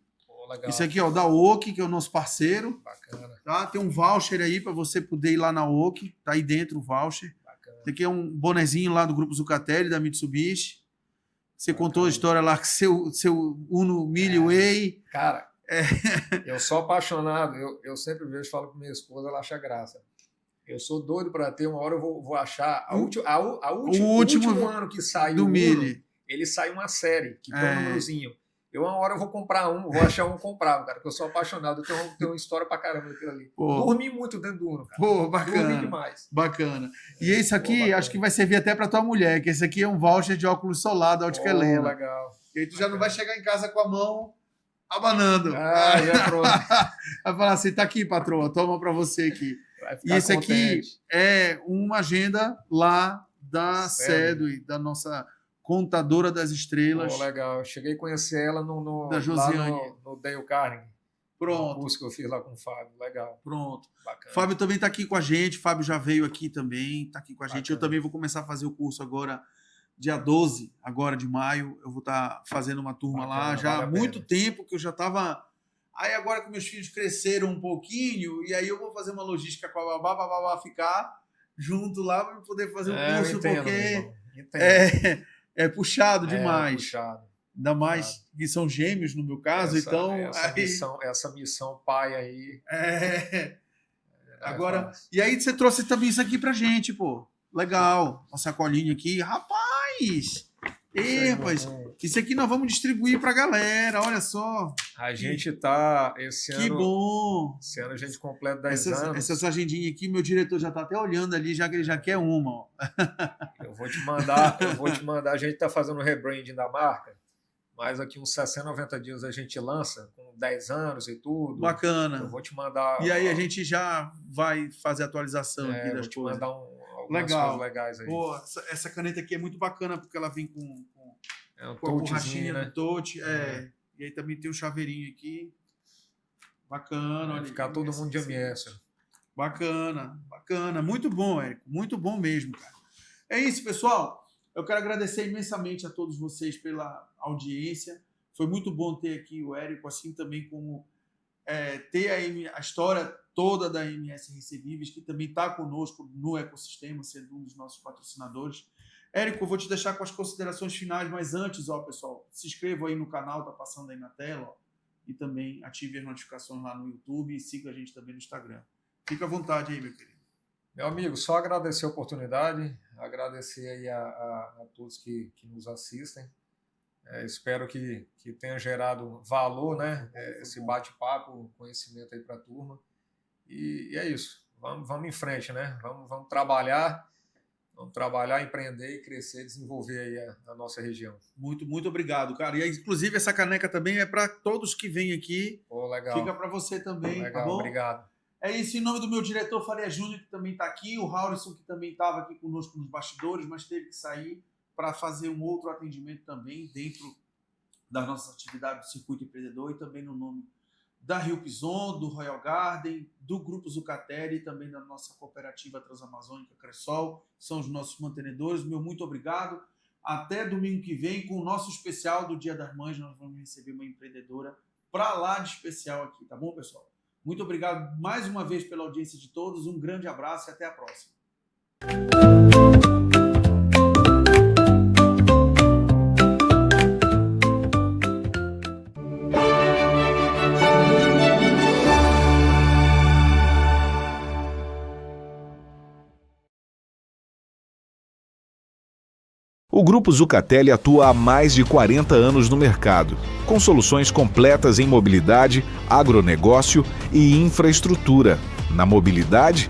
Legal. Isso aqui, ó, da Oki, que é o nosso parceiro. Bacana. Tá? Tem um voucher aí para você poder ir lá na Oki. Tá aí dentro o voucher. Bacana. Esse aqui é um bonezinho lá do Grupo Zucatelli, da Mitsubishi. Você contou a história lá que seu Uno Mille Way. Cara, eu sou apaixonado. Eu sempre vejo, falo com minha esposa, ela acha graça. Eu sou doido para ter, uma hora eu vou achar. O último ano que saiu do Mille. Ele saiu uma série, que tem um númerozinho. Uma hora eu vou comprar vou achar um comprar, cara, porque eu sou apaixonado. Eu tenho uma história pra caramba daquilo ali. Dormi muito dentro do Uno, cara. Pô, bacana. Dormi demais. Bacana. E esse aqui, acho que vai servir até pra tua mulher, que esse aqui é um voucher de óculos solar da Ótica Helena. Legal. E aí tu já não vai chegar em casa com a mão abanando. Já pronto. Vai falar assim, tá aqui, patroa, toma pra você aqui. E esse aqui é uma agenda lá da CEDUI, da nossa contadora das estrelas. Legal. Eu cheguei a conhecer ela da Josiane. Lá no Dale Carnegie. Pronto. Um curso que eu fiz lá com o Fábio. Legal. Pronto. Bacana. Fábio também está aqui com a gente. Fábio já veio aqui também. Está aqui com a gente. Eu também vou começar a fazer o curso agora, dia 12 agora de maio. Eu vou estar fazendo uma turma lá. Já há muito tempo que eu já estava... Aí agora que meus filhos cresceram um pouquinho, e aí eu vou fazer uma logística com a babá ficar junto lá para poder fazer o curso, porque é puxado demais. Puxado. Ainda mais que são gêmeos no meu caso, essa missão pai aí. Agora, e aí você trouxe também isso aqui pra gente, pô. Legal. Uma sacolinha aqui. Rapaz! Rapaz, isso aqui nós vamos distribuir pra galera, olha só. A gente tá esse ano. Que bom! Esse ano a gente completa 10 anos. Essas agendinhas aqui, meu diretor já tá até olhando ali, já que ele já quer uma, ó. Eu vou te mandar, a gente tá fazendo o rebranding da marca, mas aqui uns 60, 90 dias a gente lança, com 10 anos e tudo. Bacana. Eu vou te mandar. E aí a gente já vai fazer a atualização aqui das coisas. Vou te mandar algumas coisas legais aí. Pô, essa caneta aqui é muito bacana, porque ela vem com a borrachinha, né? do touch. E aí também tem o chaveirinho aqui. Bacana. Vai ficar todo mundo de MS. Bacana. Muito bom, Érico. Muito bom mesmo, cara. É isso, pessoal. Eu quero agradecer imensamente a todos vocês pela audiência. Foi muito bom ter aqui o Érico, assim também como ter a história toda da MS Recebíveis, que também está conosco no ecossistema, sendo um dos nossos patrocinadores. Érico, eu vou te deixar com as considerações finais, mas antes, pessoal, se inscreva aí no canal, tá passando aí na tela, e também ative as notificações lá no YouTube e siga a gente também no Instagram. Fica à vontade aí, meu querido. Meu amigo, só agradecer a oportunidade, agradecer aí a todos que nos assistem. Espero que tenha gerado valor, né? Esse bate-papo, conhecimento aí para a turma. E é isso. Vamos em frente, né? Vamos trabalhar, empreender e crescer, desenvolver aí a nossa região. Muito, muito obrigado, cara. E inclusive essa caneca também é para todos que vêm aqui. Legal. Fica para você também, legal, tá bom? Obrigado. É isso, em nome do meu diretor Faria Júnior, que também está aqui, o Haurisson, que também estava aqui conosco nos bastidores, mas teve que sair para fazer um outro atendimento também dentro das nossas atividades do Circuito Empreendedor e também no nome da Rio Pison, do Royal Garden, do Grupo Zucatelli e também da nossa cooperativa Transamazônica Cressol, são os nossos mantenedores. Meu muito obrigado. Até domingo que vem, com o nosso especial do Dia das Mães, nós vamos receber uma empreendedora para lá de especial aqui, tá bom, pessoal? Muito obrigado mais uma vez pela audiência de todos, um grande abraço e até a próxima. O Grupo Zucatelli atua há mais de 40 anos no mercado, com soluções completas em mobilidade, agronegócio e infraestrutura. Na mobilidade,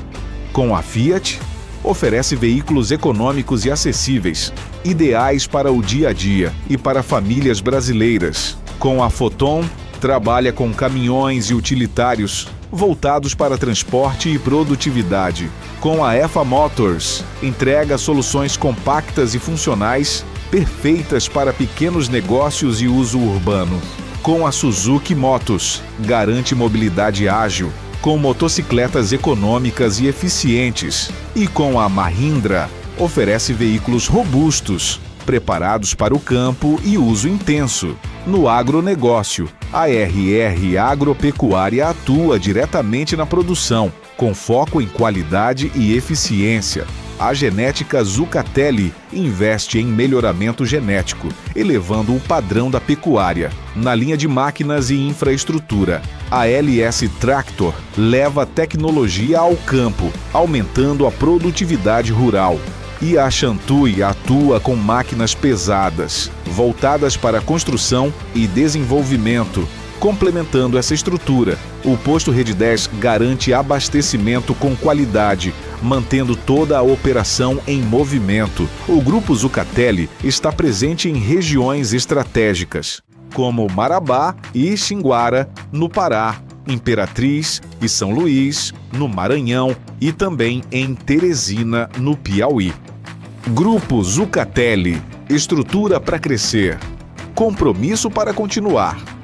com a Fiat, oferece veículos econômicos e acessíveis, ideais para o dia a dia e para famílias brasileiras. Com a Foton, trabalha com caminhões e utilitários voltados para transporte e produtividade. Com a EFA Motors, entrega soluções compactas e funcionais, perfeitas para pequenos negócios e uso urbano. Com a Suzuki Motos, garante mobilidade ágil, com motocicletas econômicas e eficientes. E com a Mahindra, oferece veículos robustos, preparados para o campo e uso intenso. No agronegócio, a RR Agropecuária atua diretamente na produção, com foco em qualidade e eficiência. A genética Zucatelli investe em melhoramento genético, elevando o padrão da pecuária. Na linha de máquinas e infraestrutura, a LS Tractor leva tecnologia ao campo, aumentando a produtividade rural. E a Shantui atua com máquinas pesadas, voltadas para construção e desenvolvimento. Complementando essa estrutura, o posto Rede 10 garante abastecimento com qualidade, mantendo toda a operação em movimento. O Grupo Zucatelli está presente em regiões estratégicas, como Marabá e Xinguara, no Pará, Imperatriz e São Luís, no Maranhão e também em Teresina, no Piauí. Grupo Zucatelli, estrutura para crescer, compromisso para continuar.